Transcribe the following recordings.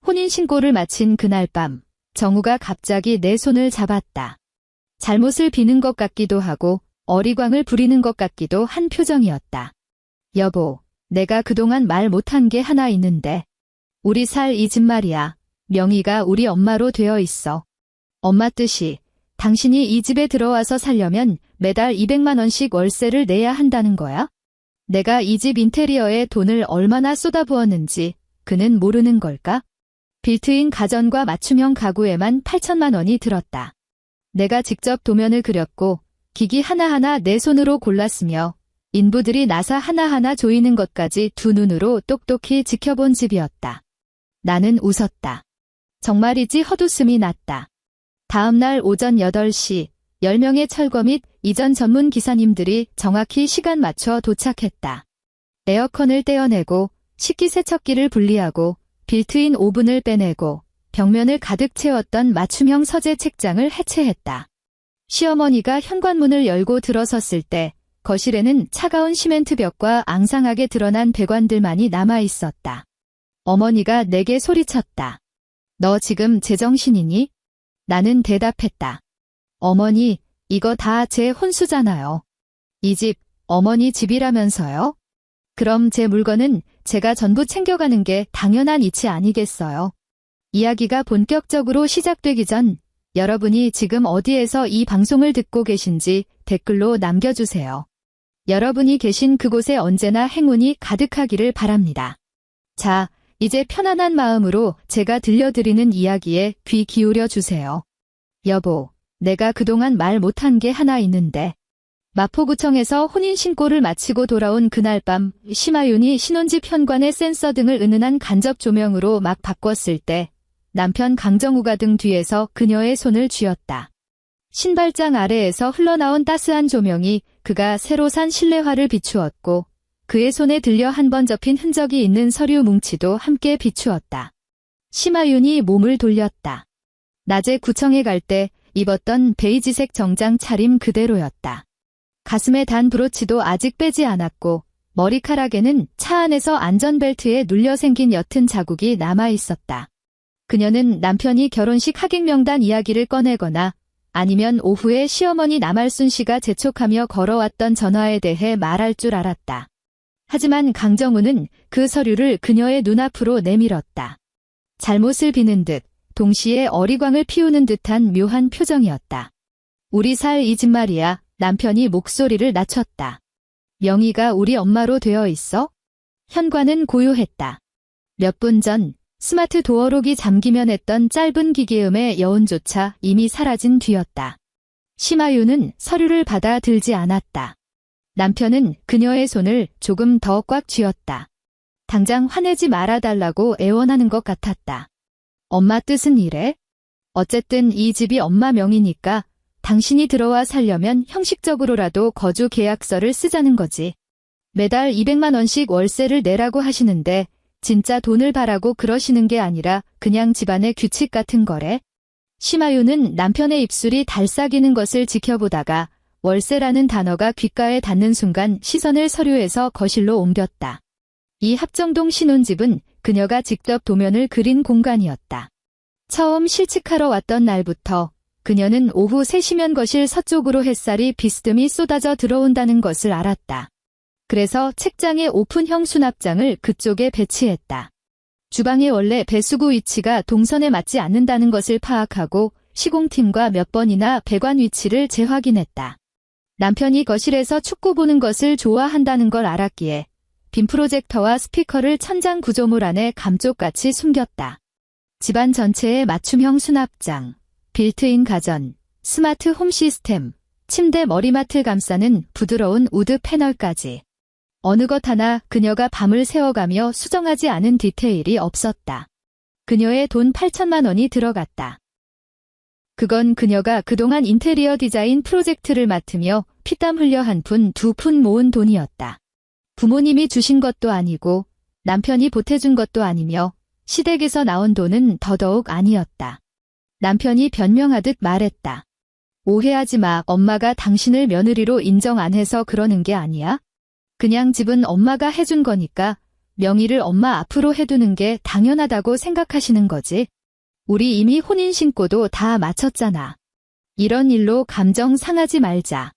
혼인신고를 마친 그날 밤, 정우가 갑자기 내 손을 잡았다. 잘못을 비는 것 같기도 하고 어리광을 부리는 것 같기도 한 표정이었다. 여보, 내가 그동안 말 못한 게 하나 있는데. 우리 살 이 집 말이야. 명의가 우리 엄마로 되어 있어. 엄마 뜻이 당신이 이 집에 들어와서 살려면 매달 200만 원씩 월세를 내야 한다는 거야? 내가 이 집 인테리어에 돈을 얼마나 쏟아부었는지 그는 모르는 걸까? 빌트인 가전과 맞춤형 가구에만 8천만 원이 들었다. 내가 직접 도면을 그렸고 기기 하나하나 내 손으로 골랐으며 인부들이 나사 하나하나 조이는 것까지 두 눈으로 똑똑히 지켜본 집이었다. 나는 웃었다. 정말이지 헛웃음이 났다. 다음 날 오전 8시 10명의 철거 및 이전 전문 기사님들이 정확히 시간 맞춰 도착했다. 에어컨을 떼어내고 식기세척기를 분리하고 빌트인 오븐을 빼내고 벽면을 가득 채웠던 맞춤형 서재 책장을 해체했다. 시어머니가 현관문을 열고 들어섰을 때 거실에는 차가운 시멘트 벽과 앙상하게 드러난 배관들만이 남아있었다. 어머니가 내게 소리쳤다. 너 지금 제정신이니? 나는 대답했다. 어머니, 이거 다 제 혼수잖아요. 이 집, 어머니 집이라면서요? 그럼 제 물건은 제가 전부 챙겨가는 게 당연한 이치 아니겠어요? 이야기가 본격적으로 시작되기 전 여러분이 지금 어디에서 이 방송을 듣고 계신지 댓글로 남겨주세요. 여러분이 계신 그곳에 언제나 행운이 가득하기를 바랍니다. 자, 이제 편안한 마음으로 제가 들려드리는 이야기에 귀 기울여 주세요. 여보, 내가 그동안 말 못한 게 하나 있는데. 마포구청에서 혼인신고를 마치고 돌아온 그날 밤 심하윤이 신혼집 현관의 센서 등을 은은한 간접 조명으로 막 바꿨을 때 남편 강정우가 등 뒤에서 그녀의 손을 쥐었다. 신발장 아래에서 흘러나온 따스한 조명이 그가 새로 산 실내화를 비추었고 그의 손에 들려 한 번 접힌 흔적이 있는 서류 뭉치도 함께 비추었다. 심하윤이 몸을 돌렸다. 낮에 구청에 갈 때 입었던 베이지색 정장 차림 그대로였다. 가슴에 단 브로치도 아직 빼지 않았고 머리카락에는 차 안에서 안전벨트에 눌려 생긴 옅은 자국이 남아있었다. 그녀는 남편이 결혼식 하객 명단 이야기를 꺼내거나 아니면 오후에 시어머니 남할순 씨가 재촉하며 걸어왔던 전화에 대해 말할 줄 알았다. 하지만 강정우는 그 서류를 그녀의 눈앞으로 내밀었다. 잘못을 비는 듯 동시에 어리광을 피우는 듯한 묘한 표정이었다. 우리 살 이 집 말이야. 남편이 목소리를 낮췄다. 명의가 우리 엄마로 되어 있어? 현관은 고요했다. 몇 분 전 스마트 도어록이 잠기면 했던 짧은 기계음의 여운조차 이미 사라진 뒤였다. 심하윤은 서류를 받아 들지 않았다. 남편은 그녀의 손을 조금 더 꽉 쥐었다. 당장 화내지 말아달라고 애원하는 것 같았다. 엄마 뜻은 이래? 어쨌든 이 집이 엄마 명의니까 당신이 들어와 살려면 형식적으로라도 거주 계약서를 쓰자는 거지. 매달 200만 원씩 월세를 내라고 하시는데 진짜 돈을 바라고 그러시는 게 아니라 그냥 집안의 규칙 같은 거래? 심하윤은 남편의 입술이 달싹이는 것을 지켜보다가 월세라는 단어가 귓가에 닿는 순간 시선을 서류에서 거실로 옮겼다. 이 합정동 신혼집은 그녀가 직접 도면을 그린 공간이었다. 처음 실측하러 왔던 날부터 그녀는 오후 3시면 거실 서쪽으로 햇살이 비스듬히 쏟아져 들어온다는 것을 알았다. 그래서 책장에 오픈형 수납장을 그쪽에 배치했다. 주방의 원래 배수구 위치가 동선에 맞지 않는다는 것을 파악하고 시공팀과 몇 번이나 배관 위치를 재확인했다. 남편이 거실에서 축구 보는 것을 좋아한다는 걸 알았기에 빔 프로젝터와 스피커를 천장 구조물 안에 감쪽같이 숨겼다. 집안 전체에 맞춤형 수납장, 빌트인 가전, 스마트 홈 시스템, 침대 머리맡을 감싸는 부드러운 우드 패널까지. 어느 것 하나 그녀가 밤을 새워가며 수정하지 않은 디테일이 없었다. 그녀의 돈 8천만 원이 들어갔다. 그건 그녀가 그동안 인테리어 디자인 프로젝트를 맡으며 피땀 흘려 한 푼, 두 푼 모은 돈이었다. 부모님이 주신 것도 아니고 남편이 보태준 것도 아니며 시댁에서 나온 돈은 더더욱 아니었다. 남편이 변명하듯 말했다. 오해하지 마. 엄마가 당신을 며느리로 인정 안 해서 그러는 게 아니야. 그냥 집은 엄마가 해준 거니까 명의를 엄마 앞으로 해두는 게 당연하다고 생각하시는 거지. 우리 이미 혼인신고도 다 마쳤잖아. 이런 일로 감정 상하지 말자.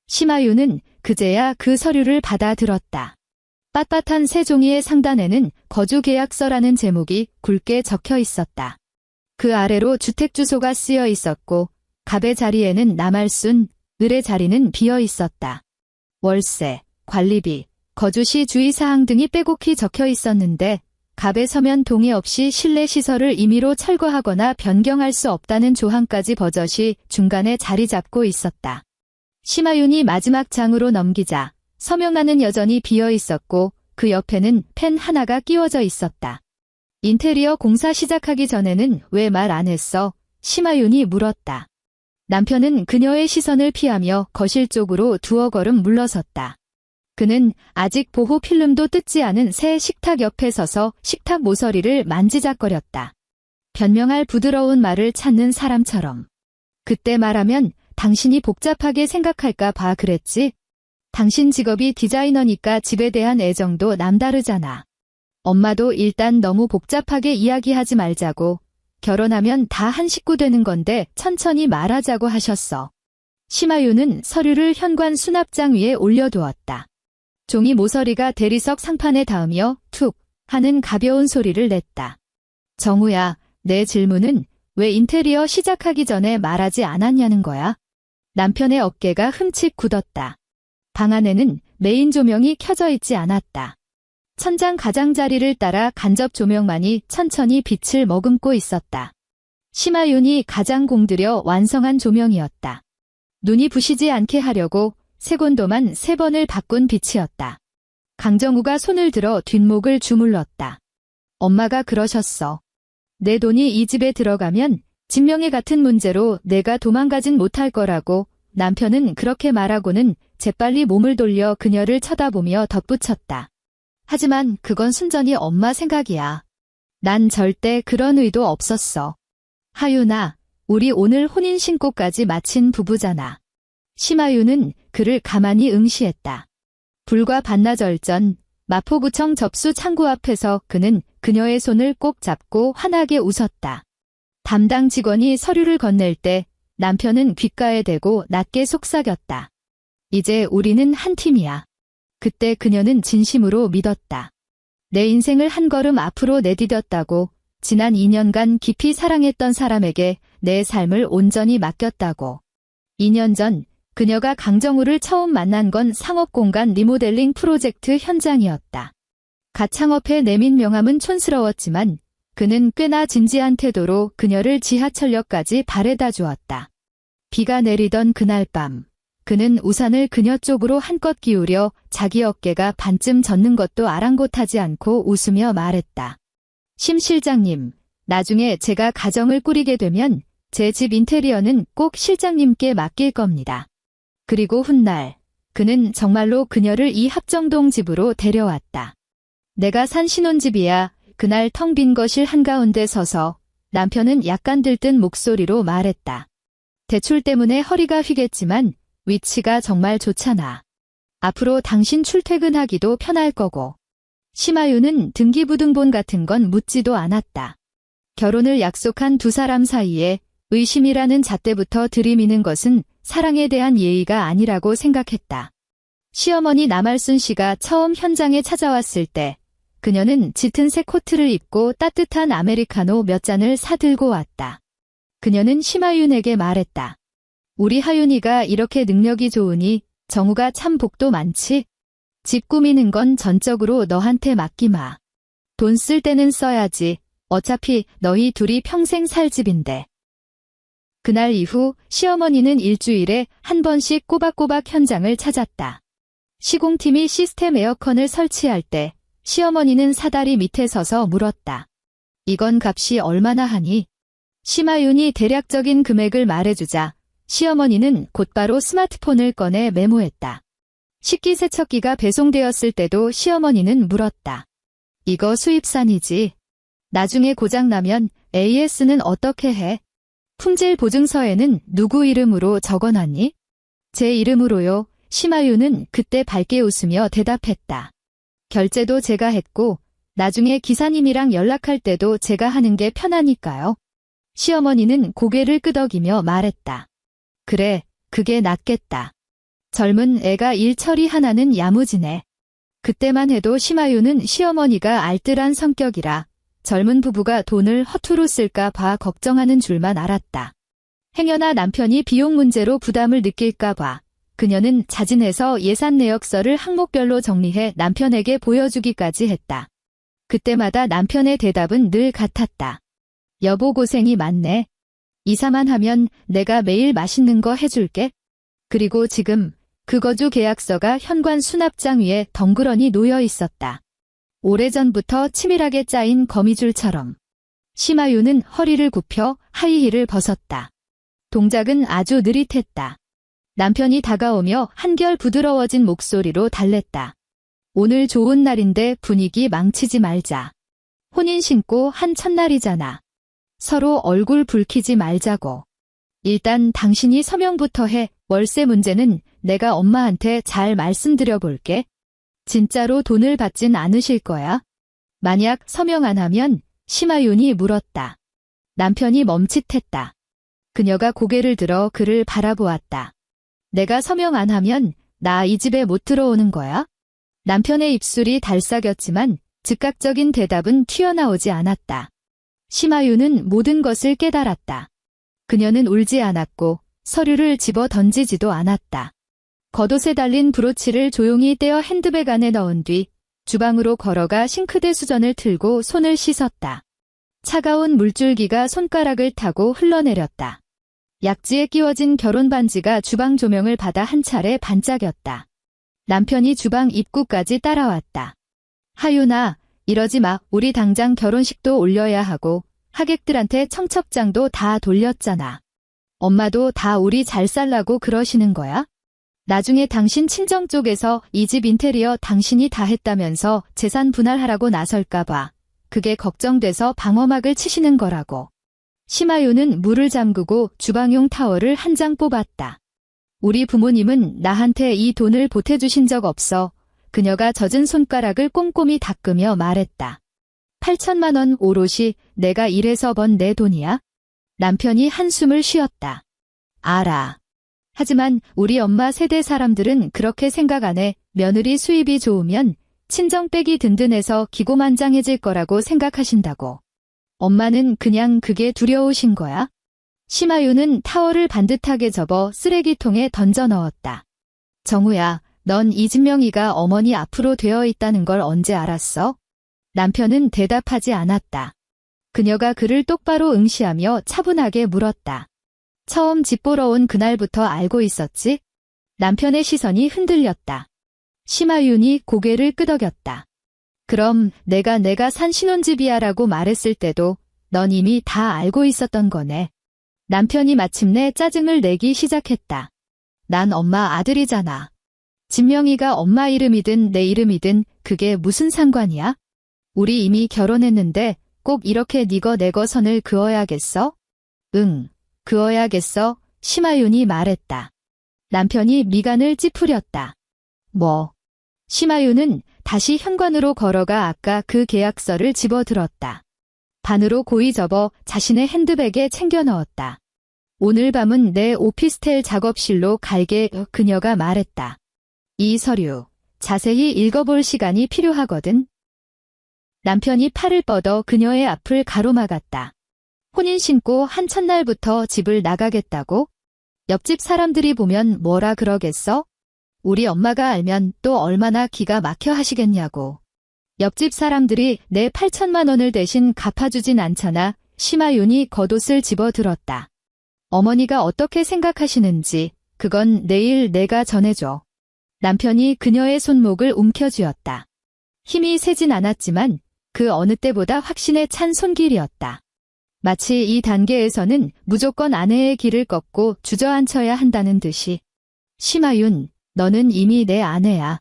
심하윤은 그제야 그 서류를 받아들었다. 빳빳한 새 종이의 상단에는 거주계약서라는 제목이 굵게 적혀 있었다. 그 아래로 주택주소가 쓰여 있었고 갑의 자리에는 남할순, 을의 자리는 비어 있었다. 월세, 관리비, 거주시 주의사항 등이 빼곡히 적혀 있었는데 갑의 서면 동의 없이 실내 시설을 임의로 철거하거나 변경할 수 없다는 조항까지 버젓이 중간에 자리 잡고 있었다. 심하윤이 마지막 장으로 넘기자 서명란은 여전히 비어 있었고 그 옆에는 펜 하나가 끼워져 있었다. 인테리어 공사 시작하기 전에는 왜 말 안 했어? 심하윤이 물었다. 남편은 그녀의 시선을 피하며 거실 쪽으로 두어 걸음 물러섰다. 그는 아직 보호 필름도 뜯지 않은 새 식탁 옆에 서서 식탁 모서리를 만지작거렸다. 변명할 부드러운 말을 찾는 사람처럼. 그때 말하면 당신이 복잡하게 생각할까 봐 그랬지? 당신 직업이 디자이너니까 집에 대한 애정도 남다르잖아. 엄마도 일단 너무 복잡하게 이야기하지 말자고. 결혼하면 다 한 식구 되는 건데 천천히 말하자고 하셨어. 심하윤은 서류를 현관 수납장 위에 올려두었다. 종이 모서리가 대리석 상판에 닿으며 툭 하는 가벼운 소리를 냈다. 정우야, 내 질문은 왜 인테리어 시작하기 전에 말하지 않았냐는 거야? 남편의 어깨가 흠칫 굳었다. 방 안에는 메인 조명이 켜져 있지 않았다. 천장 가장자리를 따라 간접 조명만이 천천히 빛을 머금고 있었다. 심하윤이 가장 공들여 완성한 조명이었다. 눈이 부시지 않게 하려고 색온도만 3번을 바꾼 빛이었다. 강정우가 손을 들어 뒷목을 주물렀다. 엄마가 그러셨어. 내 돈이 이 집에 들어가면 진명에 같은 문제로 내가 도망가진 못할 거라고. 남편은 그렇게 말하고는 재빨리 몸을 돌려 그녀를 쳐다보며 덧붙였다. 하지만 그건 순전히 엄마 생각이야. 난 절대 그런 의도 없었어. 하윤아, 우리 오늘 혼인신고까지 마친 부부잖아. 심하윤은 그를 가만히 응시했다. 불과 반나절 전 마포구청 접수 창구 앞에서 그는 그녀의 손을 꼭 잡고 환하게 웃었다. 담당 직원이 서류를 건넬 때 남편은 귓가에 대고 낮게 속삭였다. 이제 우리는 한 팀이야. 그때 그녀는 진심으로 믿었다. 내 인생을 한 걸음 앞으로 내디뎠다고, 지난 2년간 깊이 사랑했던 사람에게 내 삶을 온전히 맡겼다고. 2년 전 그녀가 강정우를 처음 만난 건 상업공간 리모델링 프로젝트 현장이었다. 갓 창업해 내민 명함은 촌스러웠지만 그는 꽤나 진지한 태도로 그녀를 지하철역까지 바래다 주었다. 비가 내리던 그날 밤, 그는 우산을 그녀 쪽으로 한껏 기울여 자기 어깨가 반쯤 젖는 것도 아랑곳하지 않고 웃으며 말했다. 심 실장님, 나중에 제가 가정을 꾸리게 되면 제 집 인테리어는 꼭 실장님께 맡길 겁니다. 그리고 훗날, 그는 정말로 그녀를 이 합정동 집으로 데려왔다. 내가 산 신혼집이야. 그날 텅 빈 거실 한가운데 서서 남편은 약간 들뜬 목소리로 말했다. 대출 때문에 허리가 휘겠지만 위치가 정말 좋잖아. 앞으로 당신 출퇴근하기도 편할 거고. 심하윤은 등기부등본 같은 건 묻지도 않았다. 결혼을 약속한 두 사람 사이에 의심이라는 잣대부터 들이미는 것은 사랑에 대한 예의가 아니라고 생각했다. 시어머니 남할순 씨가 처음 현장에 찾아왔을 때 그녀는 짙은 색 코트를 입고 따뜻한 아메리카노 몇 잔을 사들고 왔다. 그녀는 심하윤에게 말했다. 우리 하윤이가 이렇게 능력이 좋으니 정우가 참 복도 많지? 집 꾸미는 건 전적으로 너한테 맡기마. 돈 쓸 때는 써야지. 어차피 너희 둘이 평생 살 집인데. 그날 이후 시어머니는 일주일에 한 번씩 꼬박꼬박 현장을 찾았다. 시공팀이 시스템 에어컨을 설치할 때 시어머니는 사다리 밑에 서서 물었다. 이건 값이 얼마나 하니? 심하윤이 대략적인 금액을 말해주자 시어머니는 곧바로 스마트폰을 꺼내 메모했다. 식기세척기가 배송되었을 때도 시어머니는 물었다. 이거 수입산이지. 나중에 고장나면 AS는 어떻게 해? 품질 보증서에는 누구 이름으로 적어놨니? 제 이름으로요. 심하윤은 그때 밝게 웃으며 대답했다. 결제도 제가 했고 나중에 기사님이랑 연락할 때도 제가 하는 게 편하니까요. 시어머니는 고개를 끄덕이며 말했다. 그래, 그게 낫겠다. 젊은 애가 일 처리 하나는 야무지네. 그때만 해도 심하유는 시어머니가 알뜰한 성격이라 젊은 부부가 돈을 허투루 쓸까 봐 걱정하는 줄만 알았다. 행여나 남편이 비용 문제로 부담을 느낄까 봐 그녀는 자진해서 예산 내역서를 항목별로 정리해 남편에게 보여주기까지 했다. 그때마다 남편의 대답은 늘 같았다. 여보 고생이 많네. 이사만 하면 내가 매일 맛있는 거 해줄게. 그리고 지금 그 거주 계약서가 현관 수납장 위에 덩그러니 놓여 있었다. 오래전부터 치밀하게 짜인 거미줄처럼. 심하유는 허리를 굽혀 하이힐을 벗었다. 동작은 아주 느릿했다. 남편이 다가오며 한결 부드러워진 목소리로 달랬다. 오늘 좋은 날인데 분위기 망치지 말자. 혼인 신고 한 첫날이잖아. 서로 얼굴 붉히지 말자고. 일단 당신이 서명부터 해. 월세 문제는 내가 엄마한테 잘 말씀드려 볼게. 진짜로 돈을 받진 않으실 거야? 만약 서명 안 하면? 심하윤이 물었다. 남편이 멈칫했다. 그녀가 고개를 들어 그를 바라보았다. 내가 서명 안 하면 나 이 집에 못 들어오는 거야? 남편의 입술이 달싹였지만 즉각적인 대답은 튀어나오지 않았다. 심하윤은 모든 것을 깨달았다. 그녀는 울지 않았고 서류를 집어 던지지도 않았다. 겉옷에 달린 브로치를 조용히 떼어 핸드백 안에 넣은 뒤 주방으로 걸어가 싱크대 수전을 틀고 손을 씻었다. 차가운 물줄기가 손가락을 타고 흘러내렸다. 약지에 끼워진 결혼 반지가 주방 조명을 받아 한 차례 반짝였다. 남편이 주방 입구까지 따라왔다. 하윤아, 이러지 마. 우리 당장 결혼식도 올려야 하고 하객들한테 청첩장도 다 돌렸잖아. 엄마도 다 우리 잘 살라고 그러시는 거야? 나중에 당신 친정 쪽에서 이 집 인테리어 당신이 다 했다면서 재산 분할하라고 나설까 봐. 그게 걱정돼서 방어막을 치시는 거라고. 심하유는 물을 잠그고 주방용 타월을 한 장 뽑았다. 우리 부모님은 나한테 이 돈을 보태주신 적 없어. 그녀가 젖은 손가락을 꼼꼼히 닦으며 말했다. 8천만 원 오롯이 내가 일해서 번 내 돈이야? 남편이 한숨을 쉬었다. 알아. 하지만 우리 엄마 세대 사람들은 그렇게 생각 안 해. 며느리 수입이 좋으면 친정백이 든든해서 기고만장해질 거라고 생각하신다고. 엄마는 그냥 그게 두려우신 거야? 심하유는 타월을 반듯하게 접어 쓰레기통에 던져 넣었다. 정우야, 넌 이진명이가 어머니 앞으로 되어 있다는 걸 언제 알았어? 남편은 대답하지 않았다. 그녀가 그를 똑바로 응시하며 차분하게 물었다. 처음 집 보러 온 그날부터 알고 있었지? 남편의 시선이 흔들렸다. 심하윤이 고개를 끄덕였다. 그럼 내가 산 신혼집이야 라고 말했을 때도 넌 이미 다 알고 있었던 거네. 남편이 마침내 짜증을 내기 시작했다. 난 엄마 아들이잖아. 진명이가 엄마 이름이든 내 이름이든 그게 무슨 상관이야? 우리 이미 결혼했는데 꼭 이렇게 니거 내거 선을 그어야겠어? 응, 그어야겠어. 심하윤이 말했다. 남편이 미간을 찌푸렸다. 뭐? 심하윤은 다시 현관으로 걸어가 아까 그 계약서를 집어들었다. 반으로 고이 접어 자신의 핸드백에 챙겨 넣었다. 오늘 밤은 내 오피스텔 작업실로 갈게. 그녀가 말했다. 이 서류 자세히 읽어볼 시간이 필요하거든. 남편이 팔을 뻗어 그녀의 앞을 가로막았다. 혼인 신고 한 첫날부터 집을 나가겠다고? 옆집 사람들이 보면 뭐라 그러겠어? 우리 엄마가 알면 또 얼마나 기가 막혀 하시겠냐고. 옆집 사람들이 내 8천만 원을 대신 갚아주진 않잖아. 심하윤이 겉옷을 집어들었다. 어머니가 어떻게 생각하시는지 그건 내일 내가 전해줘. 남편이 그녀의 손목을 움켜쥐었다. 힘이 세진 않았지만 그 어느 때보다 확신에 찬 손길이었다. 마치 이 단계에서는 무조건 아내의 길을 꺾고 주저앉혀야 한다는 듯이. 심하윤, 너는 이미 내 아내야.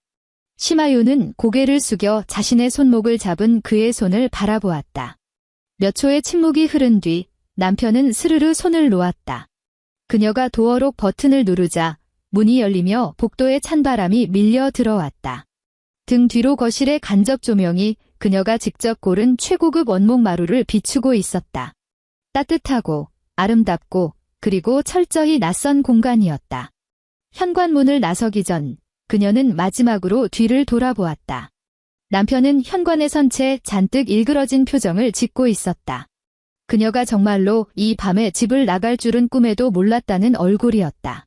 심하윤은 고개를 숙여 자신의 손목을 잡은 그의 손을 바라보았다. 몇 초의 침묵이 흐른 뒤 남편은 스르르 손을 놓았다. 그녀가 도어록 버튼을 누르자 문이 열리며 복도에 찬바람이 밀려 들어왔다. 등 뒤로 거실의 간접 조명이 그녀가 직접 고른 최고급 원목 마루를 비추고 있었다. 따뜻하고 아름답고 그리고 철저히 낯선 공간이었다. 현관문을 나서기 전 그녀는 마지막으로 뒤를 돌아보았다. 남편은 현관에 선 채 잔뜩 일그러진 표정을 짓고 있었다. 그녀가 정말로 이 밤에 집을 나갈 줄은 꿈에도 몰랐다는 얼굴이었다.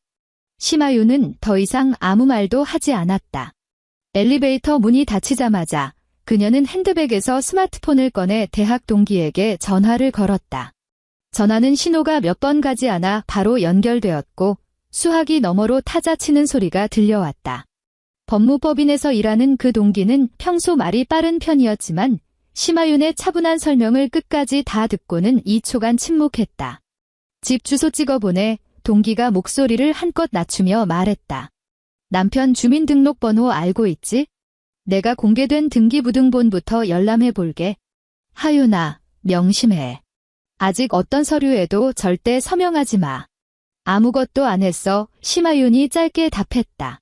심하윤은 더 이상 아무 말도 하지 않았다. 엘리베이터 문이 닫히자마자 그녀는 핸드백에서 스마트폰을 꺼내 대학 동기에게 전화를 걸었다. 전화는 신호가 몇 번 가지 않아 바로 연결되었고 수화기 너머로 타자 치는 소리가 들려왔다. 법무법인에서 일하는 그 동기는 평소 말이 빠른 편이었지만 심하윤의 차분한 설명을 끝까지 다 듣고는 2초간 침묵했다. 집 주소 찍어보내. 동기가 목소리를 한껏 낮추며 말했다. 남편 주민등록번호 알고 있지? 내가 공개된 등기부등본부터 열람해볼게. 하윤아, 명심해. 아직 어떤 서류에도 절대 서명하지 마. 아무것도 안 했어. 심하윤이 짧게 답했다.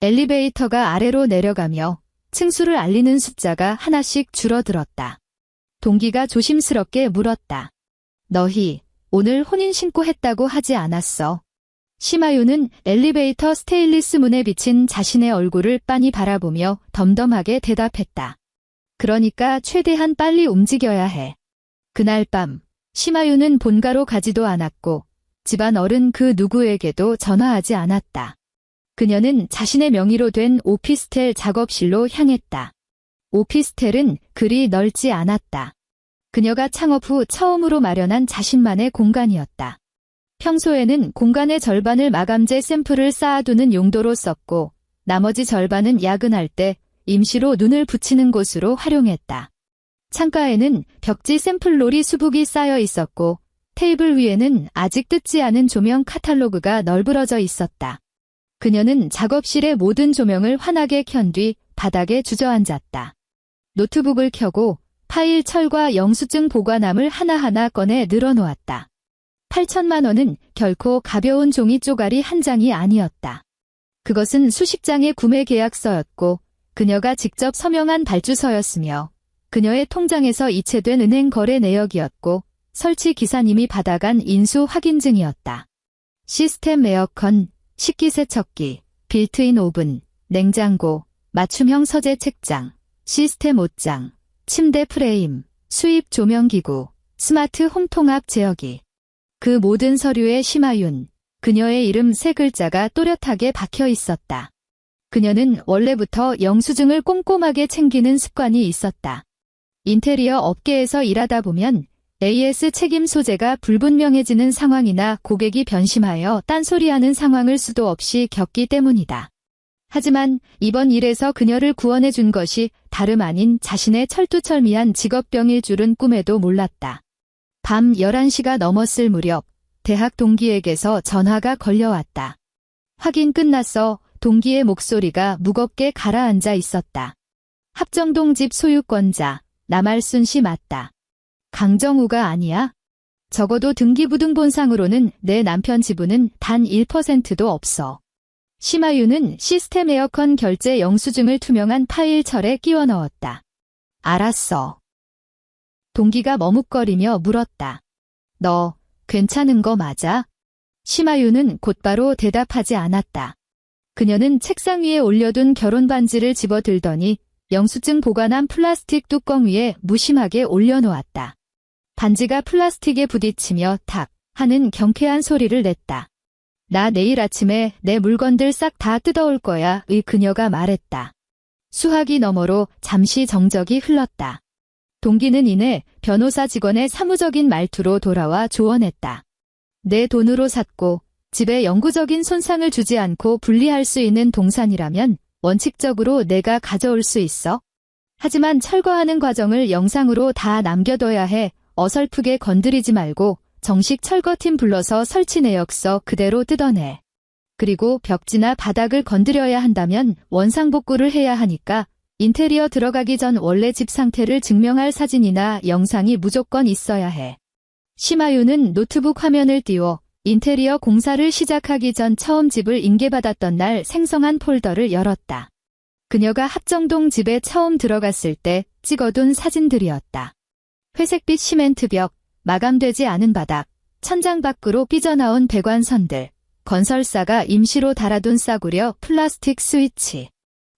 엘리베이터가 아래로 내려가며 층수를 알리는 숫자가 하나씩 줄어들었다. 동기가 조심스럽게 물었다. 너희 오늘 혼인신고했다고 하지 않았어? 심하윤은 엘리베이터 스테인리스 문에 비친 자신의 얼굴을 빤히 바라보며 덤덤하게 대답했다. 그러니까 최대한 빨리 움직여야 해. 그날 밤 심하윤은 본가로 가지도 않았고 집안 어른 그 누구에게도 전화하지 않았다. 그녀는 자신의 명의로 된 오피스텔 작업실로 향했다. 오피스텔은 그리 넓지 않았다. 그녀가 창업 후 처음으로 마련한 자신만의 공간이었다. 평소에는 공간의 절반을 마감재 샘플을 쌓아두는 용도로 썼고 나머지 절반은 야근할 때 임시로 눈을 붙이는 곳으로 활용했다. 창가에는 벽지 샘플놀이 수북이 쌓여 있었고 테이블 위에는 아직 뜯지 않은 조명 카탈로그가 널브러져 있었다. 그녀는 작업실의 모든 조명을 환하게 켠 뒤 바닥에 주저앉았다. 노트북을 켜고 파일 철과 영수증 보관함을 하나하나 꺼내 늘어놓았다. 8천만 원은 결코 가벼운 종이 쪼가리 한 장이 아니었다. 그것은 수십 장의 구매 계약서였고 그녀가 직접 서명한 발주서였으며 그녀의 통장에서 이체된 은행 거래 내역이었고 설치 기사님이 받아간 인수 확인증이었다. 시스템 에어컨, 식기세척기, 빌트인 오븐, 냉장고, 맞춤형 서재 책장, 시스템 옷장, 침대 프레임, 수입 조명기구, 스마트 홈 통합 제어기. 그 모든 서류에 심하윤, 그녀의 이름 3글자가 또렷하게 박혀 있었다. 그녀는 원래부터 영수증을 꼼꼼하게 챙기는 습관이 있었다. 인테리어 업계에서 일하다 보면 AS 책임 소재가 불분명해지는 상황이나 고객이 변심하여 딴소리하는 상황을 수도 없이 겪기 때문이다. 하지만 이번 일에서 그녀를 구원해 준 것이 다름 아닌 자신의 철두철미한 직업병일 줄은 꿈에도 몰랐다. 밤 11시가 넘었을 무렵 대학 동기에게서 전화가 걸려왔다. 확인 끝났어. 동기의 목소리가 무겁게 가라앉아 있었다. 합정동 집 소유권자 남알순 씨 맞다. 강정우가 아니야? 적어도 등기부등본상으로는 내 남편 지분은 단 1%도 없어. 심하윤은 시스템 에어컨 결제 영수증을 투명한 파일철에 끼워 넣었다. 알았어. 동기가 머뭇거리며 물었다. 너 괜찮은 거 맞아? 심하윤은 곧바로 대답하지 않았다. 그녀는 책상 위에 올려둔 결혼 반지를 집어들더니 영수증 보관한 플라스틱 뚜껑 위에 무심하게 올려놓았다. 반지가 플라스틱에 부딪히며 탁 하는 경쾌한 소리를 냈다. 나 내일 아침에 내 물건들 싹 다 뜯어올 거야 의 그녀가 말했다. 수화기 너머로 잠시 정적이 흘렀다. 동기는 이내 변호사 직원의 사무적인 말투로 돌아와 조언했다. 내 돈으로 샀고 집에 영구적인 손상을 주지 않고 분리할 수 있는 동산이라면 원칙적으로 내가 가져올 수 있어. 하지만 철거하는 과정을 영상으로 다 남겨둬야 해. 어설프게 건드리지 말고 정식 철거팀 불러서 설치 내역서 그대로 뜯어내. 그리고 벽지나 바닥을 건드려야 한다면 원상복구를 해야 하니까 인테리어 들어가기 전 원래 집 상태를 증명할 사진이나 영상이 무조건 있어야 해. 심하윤은 노트북 화면을 띄워 인테리어 공사를 시작하기 전 처음 집을 인계받았던 날 생성한 폴더를 열었다. 그녀가 합정동 집에 처음 들어갔을 때 찍어둔 사진들이었다. 회색빛 시멘트 벽, 마감되지 않은 바닥, 천장 밖으로 삐져나온 배관선들, 건설사가 임시로 달아둔 싸구려 플라스틱 스위치.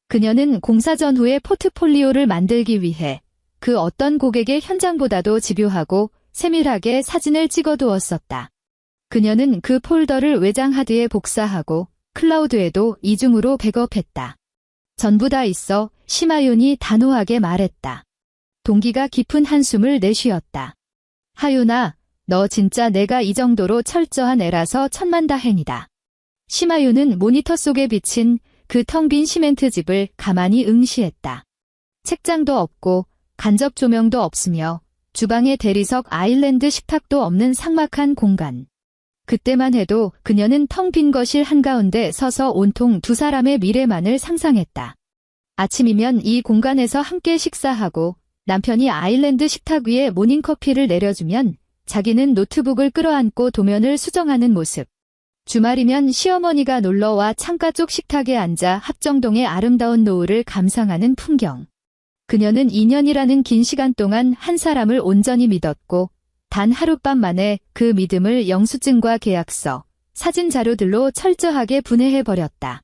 그녀는 공사 전후의 포트폴리오를 만들기 위해 그 어떤 고객의 현장보다도 집요하고 세밀하게 사진을 찍어두었었다. 그녀는 그 폴더를 외장 하드에 복사하고 클라우드에도 이중으로 백업했다. 전부 다 있어, 시마윤이 단호하게 말했다. 동기가 깊은 한숨을 내쉬었다. 하윤아, 너 진짜 내가 이 정도로 철저한 애라서 천만다행이다. 시마윤은 모니터 속에 비친 그 텅 빈 시멘트 집을 가만히 응시했다. 책장도 없고 간접 조명도 없으며 주방에 대리석 아일랜드 식탁도 없는 삭막한 공간. 그때만 해도 그녀는 텅 빈 거실 한가운데 서서 온통 두 사람의 미래만을 상상했다. 아침이면 이 공간에서 함께 식사하고 남편이 아일랜드 식탁 위에 모닝커피를 내려주면 자기는 노트북을 끌어안고 도면을 수정하는 모습. 주말이면 시어머니가 놀러와 창가 쪽 식탁에 앉아 합정동의 아름다운 노을을 감상하는 풍경. 그녀는 2년이라는 긴 시간 동안 한 사람을 온전히 믿었고 단 하룻밤 만에 그 믿음을 영수증과 계약서, 사진 자료들로 철저하게 분해해버렸다.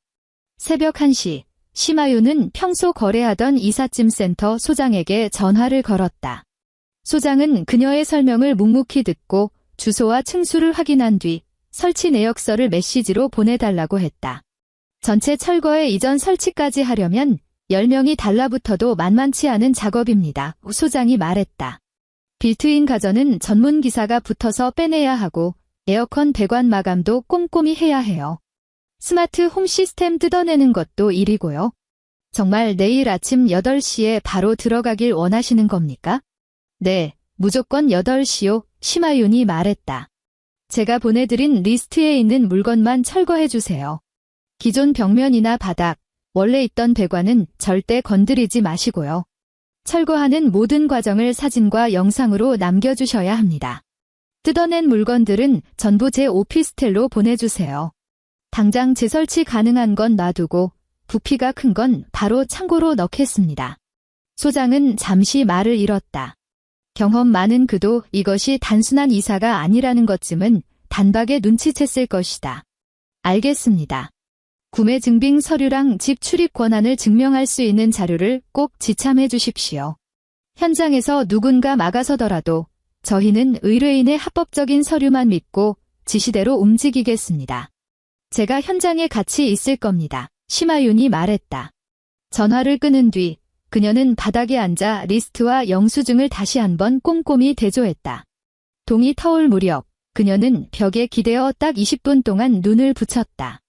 새벽 1시, 시마윤은 평소 거래하던 이삿짐센터 소장에게 전화를 걸었다. 소장은 그녀의 설명을 묵묵히 듣고 주소와 층수를 확인한 뒤 설치 내역서를 메시지로 보내달라고 했다. 전체 철거에 이전 설치까지 하려면 10명이 달라붙어도 만만치 않은 작업입니다. 소장이 말했다. 빌트인 가전은 전문 기사가 붙어서 빼내야 하고 에어컨 배관 마감도 꼼꼼히 해야 해요. 스마트 홈 시스템 뜯어내는 것도 일이고요. 정말 내일 아침 8시에 바로 들어가길 원하시는 겁니까? 네, 무조건 8시요, 시마윤이 말했다. 제가 보내드린 리스트에 있는 물건만 철거해주세요. 기존 벽면이나 바닥, 원래 있던 배관은 절대 건드리지 마시고요. 철거하는 모든 과정을 사진과 영상으로 남겨주셔야 합니다. 뜯어낸 물건들은 전부 제 오피스텔로 보내주세요. 당장 재설치 가능한 건 놔두고 부피가 큰 건 바로 창고로 넣겠습니다. 소장은 잠시 말을 잃었다. 경험 많은 그도 이것이 단순한 이사가 아니라는 것쯤은 단박에 눈치챘을 것이다. 알겠습니다. 구매 증빙 서류랑 집 출입 권한을 증명할 수 있는 자료를 꼭 지참해 주십시오. 현장에서 누군가 막아서더라도 저희는 의뢰인의 합법적인 서류만 믿고 지시대로 움직이겠습니다. 제가 현장에 같이 있을 겁니다. 시마윤이 말했다. 전화를 끊은 뒤 그녀는 바닥에 앉아 리스트와 영수증을 다시 한번 꼼꼼히 대조했다. 동이 터올 무렵 그녀는 벽에 기대어 딱 20분 동안 눈을 붙였다.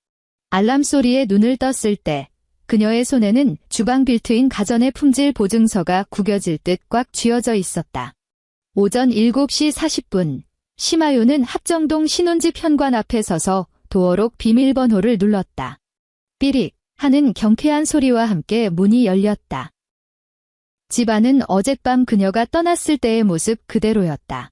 알람 소리에 눈을 떴을 때 그녀의 손에는 주방 빌트인 가전의 품질 보증서가 구겨질 듯 꽉 쥐어져 있었다. 오전 7시 40분 시마윤은 합정동 신혼집 현관 앞에 서서 도어록 비밀번호를 눌렀다. 삐릭 하는 경쾌한 소리와 함께 문이 열렸다. 집안은 어젯밤 그녀가 떠났을 때의 모습 그대로였다.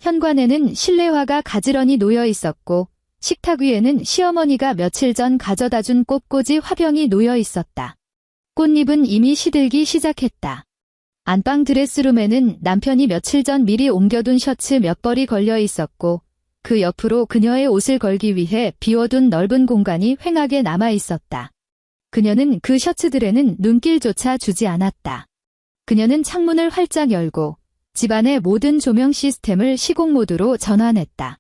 현관에는 실내화가 가지런히 놓여 있었고 식탁 위에는 시어머니가 며칠 전 가져다준 꽃꽂이 화병이 놓여 있었다. 꽃잎은 이미 시들기 시작했다. 안방 드레스룸에는 남편이 며칠 전 미리 옮겨둔 셔츠 몇 벌이 걸려 있었고 그 옆으로 그녀의 옷을 걸기 위해 비워둔 넓은 공간이 휑하게 남아 있었다. 그녀는 그 셔츠들에는 눈길조차 주지 않았다. 그녀는 창문을 활짝 열고 집안의 모든 조명 시스템을 시공 모드로 전환했다.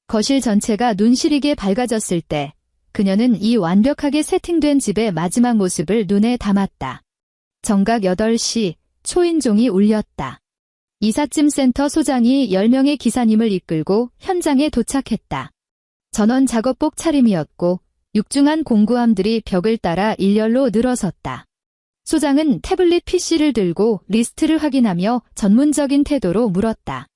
거실 전체가 눈시리게 밝아졌을 때 그녀는 이 완벽하게 세팅된 집의 마지막 모습을 눈에 담았다. 정각 8시 초인종이 울렸다. 이삿짐센터 소장이 10명의 기사님을 이끌고 현장에 도착했다. 전원 작업복 차림이었고 육중한 공구함들이 벽을 따라 일렬로 늘어섰다. 소장은 태블릿 PC를 들고 리스트를 확인하며 전문적인 태도로 물었다.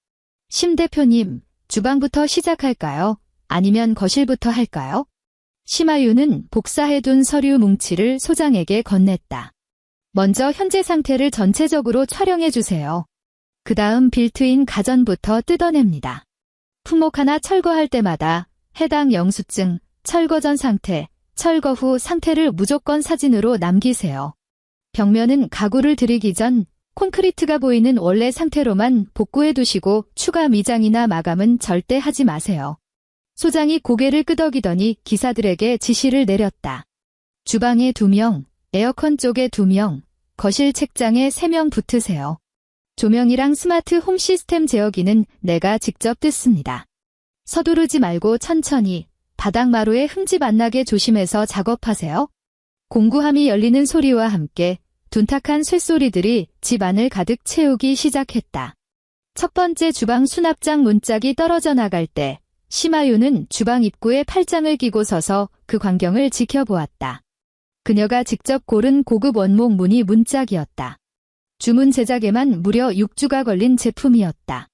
심 대표님, 주방부터 시작할까요? 아니면 거실부터 할까요? 시마윤은 복사해둔 서류 뭉치를 소장에게 건넸다. 먼저 현재 상태를 전체적으로 촬영해주세요. 그 다음 빌트인 가전부터 뜯어냅니다. 품목 하나 철거할 때마다 해당 영수증, 철거 전 상태, 철거 후 상태를 무조건 사진으로 남기세요. 벽면은 가구를 들이기 전 콘크리트가 보이는 원래 상태로만 복구해 두시고 추가 미장이나 마감은 절대 하지 마세요. 소장이 고개를 끄덕이더니 기사들에게 지시를 내렸다. 주방에 2명, 에어컨 쪽에 2명, 거실 책장에 3명 붙으세요. 조명이랑 스마트 홈 시스템 제어기는 내가 직접 뜯습니다. 서두르지 말고 천천히 바닥 마루에 흠집 안 나게 조심해서 작업하세요. 공구함이 열리는 소리와 함께 둔탁한 쇳소리들이 집 안을 가득 채우기 시작했다. 첫 번째 주방 수납장 문짝이 떨어져 나갈 때 심하윤은 주방 입구에 팔짱을 끼고 서서 그 광경을 지켜보았다. 그녀가 직접 고른 고급 원목 무늬 문짝이었다. 주문 제작에만 무려 6주가 걸린 제품이었다.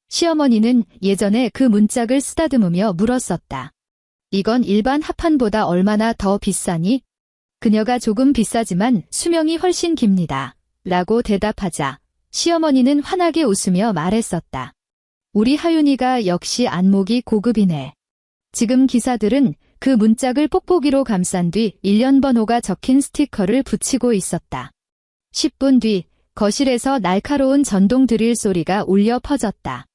시어머니는 예전에 그 문짝을 쓰다듬으며 물었었다. 이건 일반 합판보다 얼마나 더 비싸니? 그녀가 조금 비싸지만 수명이 훨씬 깁니다. 라고 대답하자 시어머니는 환하게 웃으며 말했었다. 우리 하윤이가 역시 안목이 고급이네. 지금 기사들은 그 문짝을 뽁뽁이로 감싼 뒤 1년 번호가 적힌 스티커를 붙이고 있었다. 10분 뒤 거실에서 날카로운 전동 드릴 소리가 울려 퍼졌다.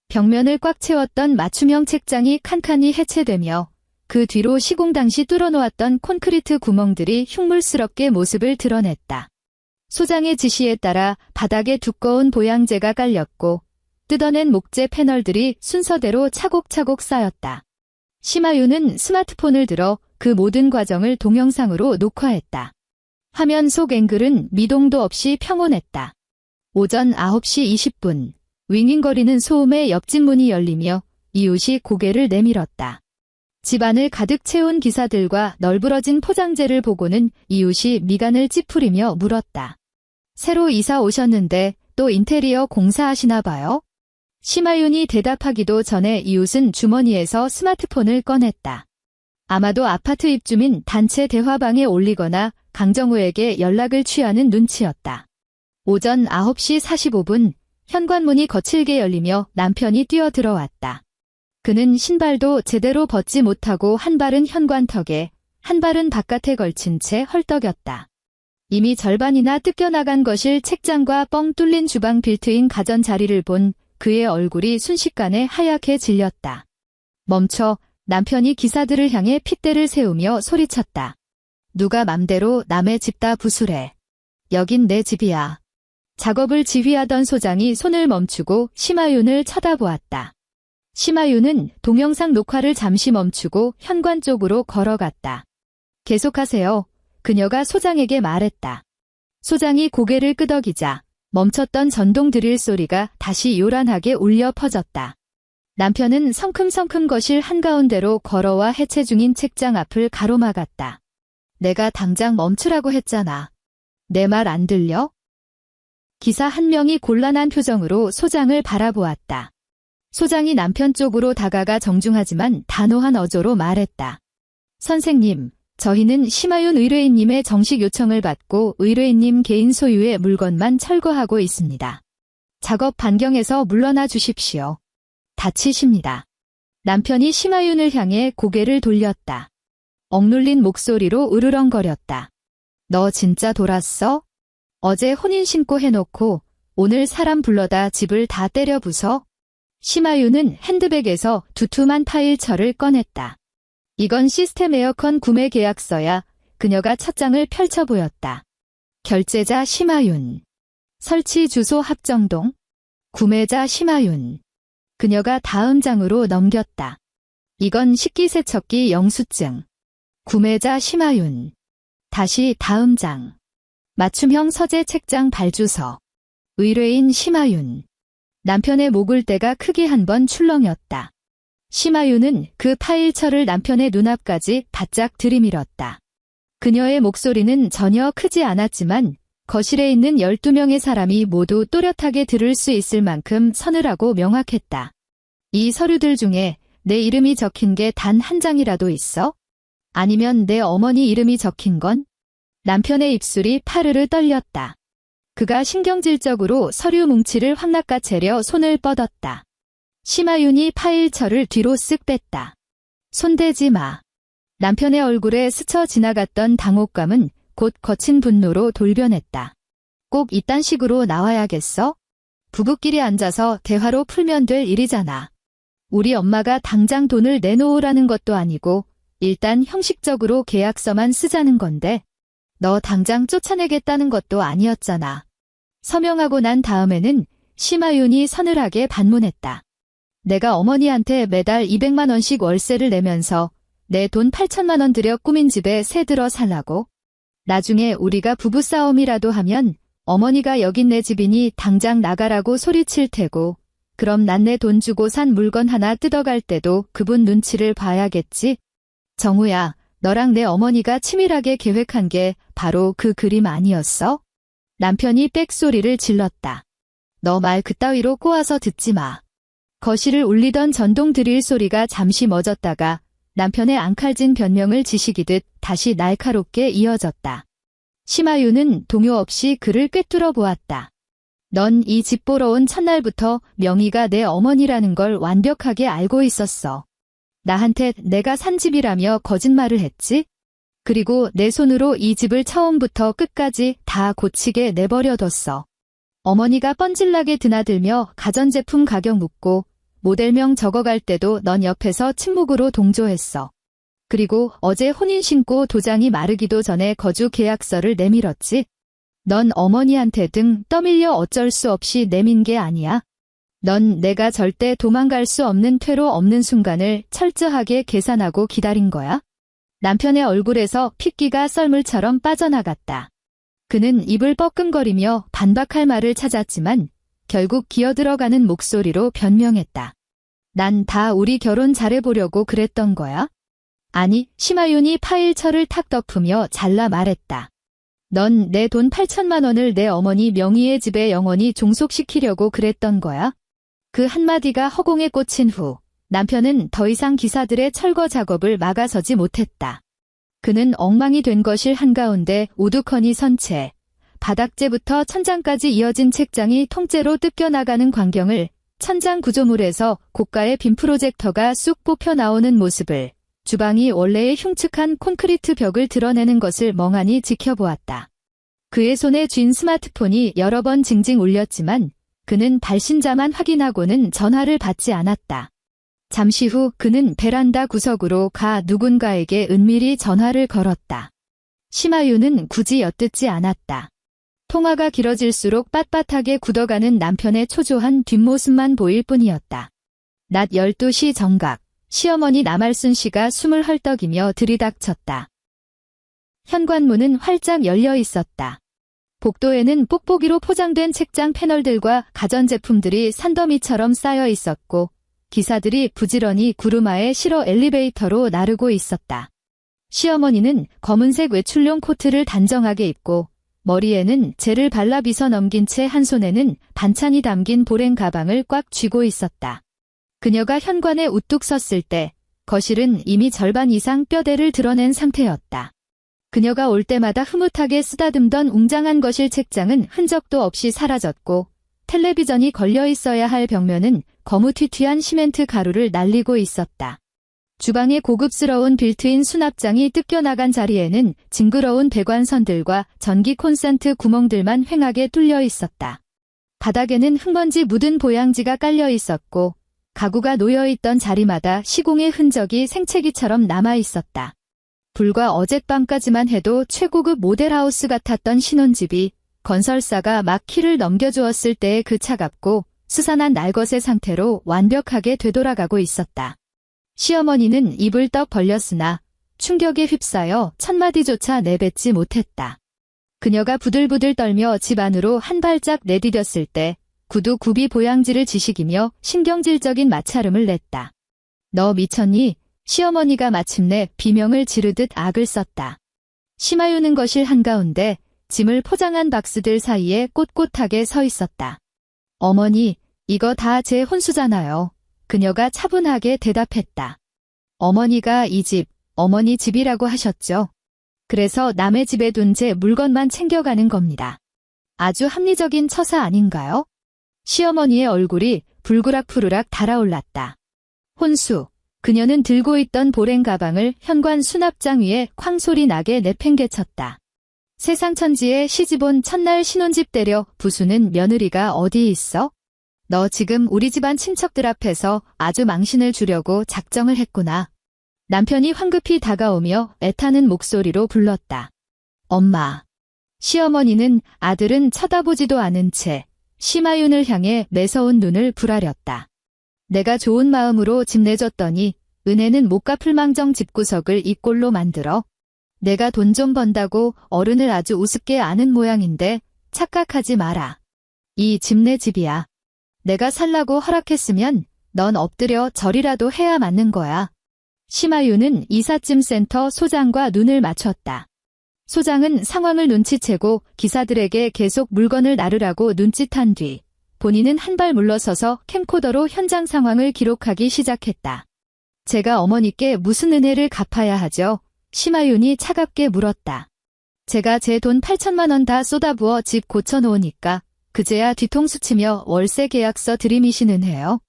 벽면을 꽉 채웠던 맞춤형 책장이 칸칸이 해체되며 그 뒤로 시공 당시 뚫어놓았던 콘크리트 구멍들이 흉물스럽게 모습을 드러냈다. 소장의 지시에 따라 바닥에 두꺼운 보양재가 깔렸고 뜯어낸 목재 패널들이 순서대로 차곡차곡 쌓였다. 심하윤은 스마트폰을 들어 그 모든 과정을 동영상으로 녹화했다. 화면 속 앵글은 미동도 없이 평온했다. 오전 9시 20분, 윙윙거리는 소음에 옆집 문이 열리며 이웃이 고개를 내밀었다. 집안을 가득 채운 기사들과 널브러진 포장재를 보고는 이웃이 미간을 찌푸리며 물었다. 새로 이사 오셨는데 또 인테리어 공사하시나 봐요? 심하윤이 대답하기도 전에 이웃은 주머니에서 스마트폰을 꺼냈다. 아마도 아파트 입주민 단체 대화방에 올리거나 강정우에게 연락을 취하는 눈치였다. 오전 9시 45분 현관문이 거칠게 열리며 남편이 뛰어들어왔다. 그는 신발도 제대로 벗지 못하고 한 발은 현관턱에, 한 발은 바깥에 걸친 채 헐떡였다. 이미 절반이나 뜯겨나간 거실 책장과 뻥 뚫린 주방 빌트인 가전자리를 본 그의 얼굴이 순식간에 하얗게 질렸다. 멈춰, 남편이 기사들을 향해 핏대를 세우며 소리쳤다. 누가 맘대로 남의 집 다 부수래. 여긴 내 집이야. 작업을 지휘하던 소장이 손을 멈추고 심하윤을 쳐다보았다. 심하윤은 동영상 녹화를 잠시 멈추고 현관 쪽으로 걸어갔다. 계속하세요. 그녀가 소장에게 말했다. 소장이 고개를 끄덕이자 멈췄던 전동 드릴 소리가 다시 요란하게 울려 퍼졌다. 남편은 성큼성큼 거실 한가운데로 걸어와 해체 중인 책장 앞을 가로막았다. 내가 당장 멈추라고 했잖아. 내 말 안 들려? 기사 한 명이 곤란한 표정으로 소장을 바라보았다. 소장이 남편 쪽으로 다가가 정중하지만 단호한 어조로 말했다. 선생님, 저희는 심하윤 의뢰인님의 정식 요청을 받고 의뢰인님 개인 소유의 물건만 철거하고 있습니다. 작업 반경에서 물러나 주십시오. 다치십니다. 남편이 심하윤을 향해 고개를 돌렸다. 억눌린 목소리로 으르렁거렸다. 너 진짜 돌았어? 어제 혼인신고 해놓고 오늘 사람 불러다 집을 다 때려 부숴? 심하윤은 핸드백에서 두툼한 파일철을 꺼냈다. 이건 시스템 에어컨 구매 계약서야. 그녀가 첫 장을 펼쳐 보였다. 결제자 심하윤. 설치 주소 합정동. 구매자 심하윤. 그녀가 다음 장으로 넘겼다. 이건 식기세척기 영수증. 구매자 심하윤. 다시 다음 장. 맞춤형 서재 책장 발주서. 의뢰인 심하윤. 남편의 목을대가 크게 한 번 출렁였다. 심하윤은 그 파일철을 남편의 눈앞까지 바짝 들이밀었다. 그녀의 목소리는 전혀 크지 않았지만 거실에 있는 12명의 사람이 모두 또렷하게 들을 수 있을 만큼 서늘하고 명확했다. 이 서류들 중에 내 이름이 적힌 게 단 한 장이라도 있어? 아니면 내 어머니 이름이 적힌 건? 남편의 입술이 파르르 떨렸다. 그가 신경질적으로 서류 뭉치를 확 낚아채려 손을 뻗었다. 심하윤이 파일철을 뒤로 쓱 뺐다. 손대지 마. 남편의 얼굴에 스쳐 지나갔던 당혹감은 곧 거친 분노로 돌변했다. 꼭 이딴 식으로 나와야겠어? 부부끼리 앉아서 대화로 풀면 될 일이잖아. 우리 엄마가 당장 돈을 내놓으라는 것도 아니고 일단 형식적으로 계약서만 쓰자는 건데 너 당장 쫓아내겠다는 것도 아니었잖아. 서명하고 난 다음에는 심하윤이 서늘하게 반문했다. 내가 어머니한테 매달 200만 원씩 월세를 내면서 내 돈 8천만 원 들여 꾸민 집에 새 들어 살라고? 나중에 우리가 부부싸움이라도 하면 어머니가 여긴 내 집이니 당장 나가라고 소리칠 테고 그럼 난 내 돈 주고 산 물건 하나 뜯어갈 때도 그분 눈치를 봐야겠지? 정우야, 너랑 내 어머니가 치밀하게 계획한 게 바로 그 그림 아니었어? 남편이 빽소리를 질렀다. 너 말 그따위로 꼬아서 듣지 마. 거실을 울리던 전동 드릴 소리가 잠시 멎었다가 남편의 앙칼진 변명을 지시기듯 다시 날카롭게 이어졌다. 심하윤은 동요 없이 그를 꿰뚫어 보았다. 넌 이 집 보러 온 첫날부터 명의가 내 어머니라는 걸 완벽하게 알고 있었어. 나한테 내가 산 집이라며 거짓말을 했지? 그리고 내 손으로 이 집을 처음부터 끝까지 다 고치게 내버려뒀어. 어머니가 뻔질나게 드나들며 가전제품 가격 묻고 모델명 적어갈 때도 넌 옆에서 침묵으로 동조했어. 그리고 어제 혼인신고 도장이 마르기도 전에 거주 계약서를 내밀었지? 넌 어머니한테 등 떠밀려 어쩔 수 없이 내민 게 아니야. 넌 내가 절대 도망갈 수 없는 퇴로 없는 순간을 철저하게 계산하고 기다린 거야. 남편의 얼굴에서 핏기가 썰물처럼 빠져나갔다. 그는 입을 뻐끔거리며 반박할 말을 찾았지만 결국 기어들어가는 목소리로 변명했다. 난 다 우리 결혼 잘해보려고 그랬던 거야? 아니, 심하윤이 파일철을 탁 덮으며 잘라 말했다. 넌 내 돈 8천만 원을 내 어머니 명의의 집에 영원히 종속시키려고 그랬던 거야? 그 한마디가 허공에 꽂힌 후 남편은 더 이상 기사들의 철거 작업을 막아서지 못했다. 그는 엉망이 된 거실 한가운데 우두커니 선 채 바닥재부터 천장까지 이어진 책장이 통째로 뜯겨나가는 광경을 천장 구조물에서 고가의 빔 프로젝터가 쑥 뽑혀 나오는 모습을 주방이 원래의 흉측한 콘크리트 벽을 드러내는 것을 멍하니 지켜보았다. 그의 손에 쥔 스마트폰이 여러 번 징징 울렸지만 그는 발신자만 확인하고는 전화를 받지 않았다. 잠시 후 그는 베란다 구석으로 가 누군가에게 은밀히 전화를 걸었다. 심하윤은 굳이 엿듣지 않았다. 통화가 길어질수록 빳빳하게 굳어가는 남편의 초조한 뒷모습만 보일 뿐이었다. 낮 12시 정각, 시어머니 남알순 씨가 숨을 헐떡이며 들이닥쳤다. 현관문은 활짝 열려 있었다. 복도에는 뽁뽁이로 포장된 책장 패널들과 가전제품들이 산더미처럼 쌓여 있었고 기사들이 부지런히 구루마에 실어 엘리베이터로 나르고 있었다. 시어머니는 검은색 외출용 코트를 단정하게 입고 머리에는 젤을 발라 빗어 넘긴 채 한 손에는 반찬이 담긴 보랭 가방을 꽉 쥐고 있었다. 그녀가 현관에 우뚝 섰을 때 거실은 이미 절반 이상 뼈대를 드러낸 상태였다. 그녀가 올 때마다 흐뭇하게 쓰다듬던 웅장한 거실 책장은 흔적도 없이 사라졌고 텔레비전이 걸려 있어야 할 벽면은 거무튀튀한 시멘트 가루를 날리고 있었다. 주방의 고급스러운 빌트인 수납장이 뜯겨나간 자리에는 징그러운 배관선들과 전기 콘센트 구멍들만 휑하게 뚫려 있었다. 바닥에는 흙먼지 묻은 보양지가 깔려 있었고 가구가 놓여있던 자리마다 시공의 흔적이 생채기처럼 남아 있었다. 불과 어젯밤까지만 해도 최고급 모델하우스 같았던 신혼집이 건설사가 막 키를 넘겨주었을 때의 그 차갑고 스산한 날것의 상태로 완벽하게 되돌아가고 있었다. 시어머니는 입을 떡 벌렸으나 충격에 휩싸여 첫마디조차 내뱉지 못했다. 그녀가 부들부들 떨며 집 안으로 한 발짝 내디뎠을 때 구두 굽이 보양지를 지식이며 신경질적인 마찰음을 냈다. 너 미쳤니? 시어머니가 마침내 비명을 지르듯 악을 썼다. 심하유는 거실 한가운데 짐을 포장한 박스들 사이에 꼿꼿하게 서 있었다. 어머니, 이거 다 제 혼수잖아요. 그녀가 차분하게 대답했다. 어머니가 이 집, 어머니 집이라고 하셨죠. 그래서 남의 집에 둔 제 물건만 챙겨가는 겁니다. 아주 합리적인 처사 아닌가요? 시어머니의 얼굴이 불그락푸르락 달아올랐다. 혼수, 그녀는 들고 있던 보랭 가방을 현관 수납장 위에 쾅 소리 나게 내팽개쳤다. 세상천지에 시집온 첫날 신혼집 때려 부수는 며느리가 어디 있어? 너 지금 우리 집안 친척들 앞에서 아주 망신을 주려고 작정을 했구나. 남편이 황급히 다가오며 애타는 목소리로 불렀다. 엄마. 시어머니는 아들은 쳐다보지도 않은 채 심하윤을 향해 매서운 눈을 부라렸다. 내가 좋은 마음으로 집 내줬더니 은혜는 못 갚을 망정 집구석을 이 꼴로 만들어. 내가 돈 좀 번다고 어른을 아주 우습게 아는 모양인데 착각하지 마라. 이 집 내 집이야. 내가 살라고 허락했으면 넌 엎드려 절이라도 해야 맞는 거야. 심하윤은 이삿짐센터 소장과 눈을 맞췄다. 소장은 상황을 눈치채고 기사들에게 계속 물건을 나르라고 눈짓한 뒤 본인은 한 발 물러서서 캠코더로 현장 상황을 기록하기 시작했다. 제가 어머니께 무슨 은혜를 갚아야 하죠? 심하윤이 차갑게 물었다. 제가 제 돈 8천만 원 다 쏟아부어 집 고쳐놓으니까 그제야 뒤통수 치며 월세 계약서 들이미시는 해요.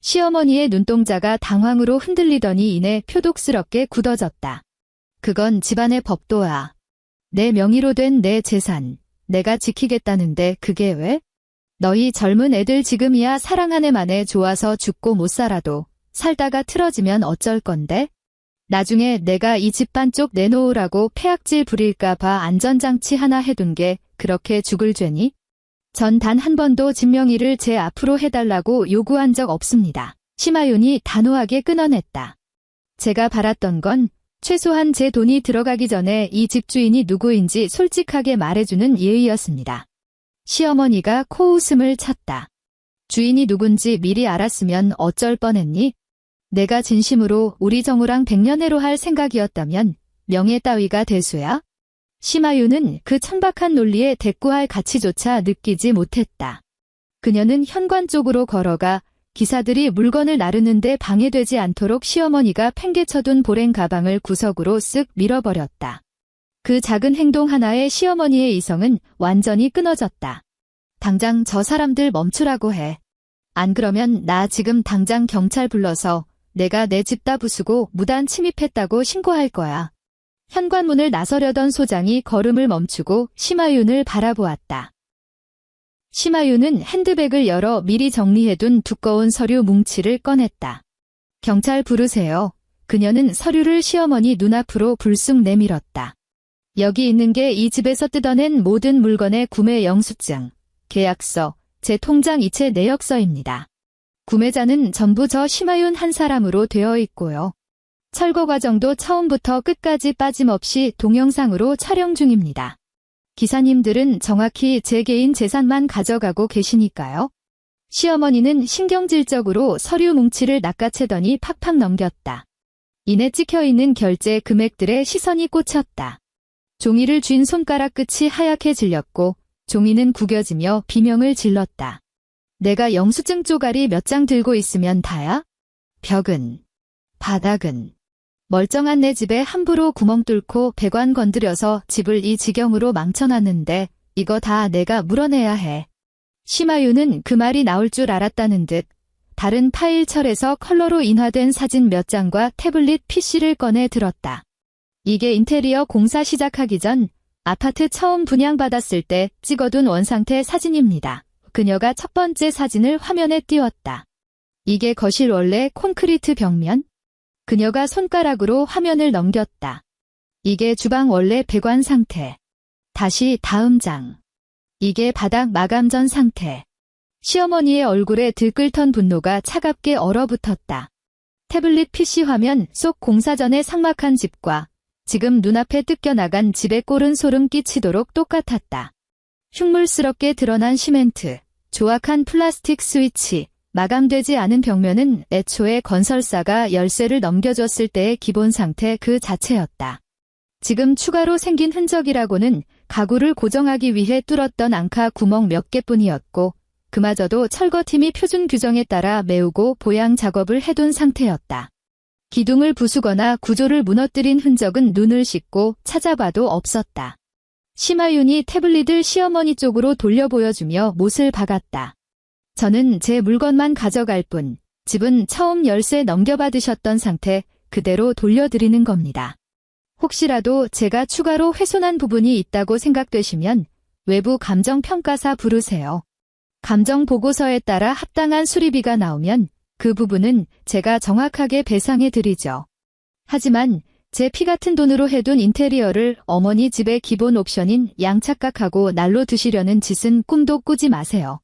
시어머니의 눈동자가 당황으로 흔들리더니 이내 표독스럽게 굳어졌다. 그건 집안의 법도야. 내 명의로 된 내 재산, 내가 지키겠다는데 그게 왜? 너희 젊은 애들 지금이야 사랑 한 해만에 좋아서 죽고 못 살아도 살다가 틀어지면 어쩔 건데? 나중에 내가 이 집안 쪽 내놓으라고 폐악질 부릴까봐 안전장치 하나 해둔 게 그렇게 죽을 죄니? 전 단 한 번도 집 명의를 제 앞으로 해달라고 요구한 적 없습니다. 심하윤이 단호하게 끊어냈다. 제가 바랐던 건 최소한 제 돈이 들어가기 전에 이 집주인이 누구인지 솔직하게 말해주는 예의였습니다. 시어머니가 코웃음을 쳤다. 주인이 누군지 미리 알았으면 어쩔 뻔했니? 내가 진심으로 우리 정우랑 백년해로 할 생각이었다면 명예 따위가 대수야? 심하윤은 그 천박한 논리에 대꾸할 가치조차 느끼지 못했다. 그녀는 현관 쪽으로 걸어가 기사들이 물건을 나르는데 방해되지 않도록 시어머니가 팽개쳐둔 보랭 가방을 구석으로 쓱 밀어버렸다. 그 작은 행동 하나에 시어머니의 이성은 완전히 끊어졌다. 당장 저 사람들 멈추라고 해. 안 그러면 나 지금 당장 경찰 불러서 내가 내 집 다 부수고 무단 침입했다고 신고할 거야. 현관문을 나서려던 소장이 걸음을 멈추고 심하윤을 바라보았다. 심하윤은 핸드백을 열어 미리 정리해둔 두꺼운 서류 뭉치를 꺼냈다. 경찰 부르세요. 그녀는 서류를 시어머니 눈앞으로 불쑥 내밀었다. 여기 있는 게 이 집에서 뜯어낸 모든 물건의 구매 영수증, 계약서, 제 통장 이체 내역서입니다. 구매자는 전부 저 심하윤 한 사람으로 되어 있고요. 철거 과정도 처음부터 끝까지 빠짐없이 동영상으로 촬영 중입니다. 기사님들은 정확히 제 개인 재산만 가져가고 계시니까요. 시어머니는 신경질적으로 서류 뭉치를 낚아채더니 팍팍 넘겼다. 이내 찍혀있는 결제 금액들의 시선이 꽂혔다. 종이를 쥔 손가락 끝이 하얗게 질렸고 종이는 구겨지며 비명을 질렀다. 내가 영수증 쪼가리 몇 장 들고 있으면 다야? 벽은, 바닥은, 멀쩡한 내 집에 함부로 구멍 뚫고 배관 건드려서 집을 이 지경으로 망쳐놨는데 이거 다 내가 물어내야 해. 심하윤은 그 말이 나올 줄 알았다는 듯 다른 파일철에서 컬러로 인화된 사진 몇 장과 태블릿 PC를 꺼내 들었다. 이게 인테리어 공사 시작하기 전 아파트 처음 분양받았을 때 찍어둔 원상태 사진입니다. 그녀가 첫 번째 사진을 화면에 띄웠다. 이게 거실 원래 콘크리트 벽면? 그녀가 손가락으로 화면을 넘겼다. 이게 주방 원래 배관 상태. 다시 다음 장. 이게 바닥 마감 전 상태. 시어머니의 얼굴에 들끓던 분노가 차갑게 얼어붙었다. 태블릿 PC 화면 속 공사 전의 삭막한 집과 지금 눈앞에 뜯겨나간 집의 꼴은 소름 끼치도록 똑같았다. 흉물스럽게 드러난 시멘트, 조악한 플라스틱 스위치, 마감되지 않은 벽면은 애초에 건설사가 열쇠를 넘겨줬을 때의 기본 상태 그 자체였다. 지금 추가로 생긴 흔적이라고는 가구를 고정하기 위해 뚫었던 앙카 구멍 몇 개뿐이었고 그마저도 철거팀이 표준 규정에 따라 메우고 보양 작업을 해둔 상태였다. 기둥을 부수거나 구조를 무너뜨린 흔적은 눈을 씻고 찾아봐도 없었다. 심하윤이 태블릿을 시어머니 쪽으로 돌려 보여주며 못을 박았다. 저는 제 물건만 가져갈 뿐, 집은 처음 열쇠 넘겨받으셨던 상태 그대로 돌려드리는 겁니다. 혹시라도 제가 추가로 훼손한 부분이 있다고 생각되시면 외부 감정평가사 부르세요. 감정 보고서에 따라 합당한 수리비가 나오면 그 부분은 제가 정확하게 배상해 드리죠. 하지만 제 피 같은 돈으로 해둔 인테리어를 어머니 집의 기본 옵션인 양착각하고 날로 드시려는 짓은 꿈도 꾸지 마세요.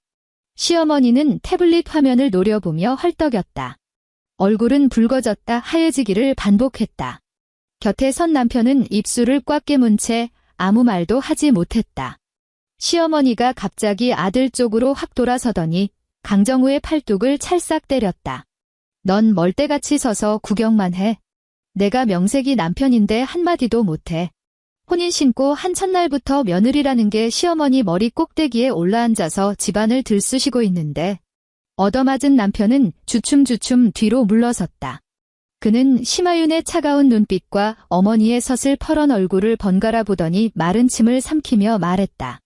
시어머니는 태블릿 화면을 노려보며 헐떡였다. 얼굴은 붉어졌다 하얘지기를 반복했다. 곁에 선 남편은 입술을 꽉 깨문 채 아무 말도 하지 못했다. 시어머니가 갑자기 아들 쪽으로 확 돌아서더니 강정우의 팔뚝을 찰싹 때렸다. 넌 멀대같이 서서 구경만 해. 내가 명색이 남편인데 한마디도 못해. 혼인 신고 한 첫날부터 며느리라는 게 시어머니 머리 꼭대기에 올라앉아서 집안을 들쑤시고 있는데 얻어맞은 남편은 주춤주춤 뒤로 물러섰다. 그는 심하윤의 차가운 눈빛과 어머니의 서슬퍼런 얼굴을 번갈아 보더니 마른 침을 삼키며 말했다.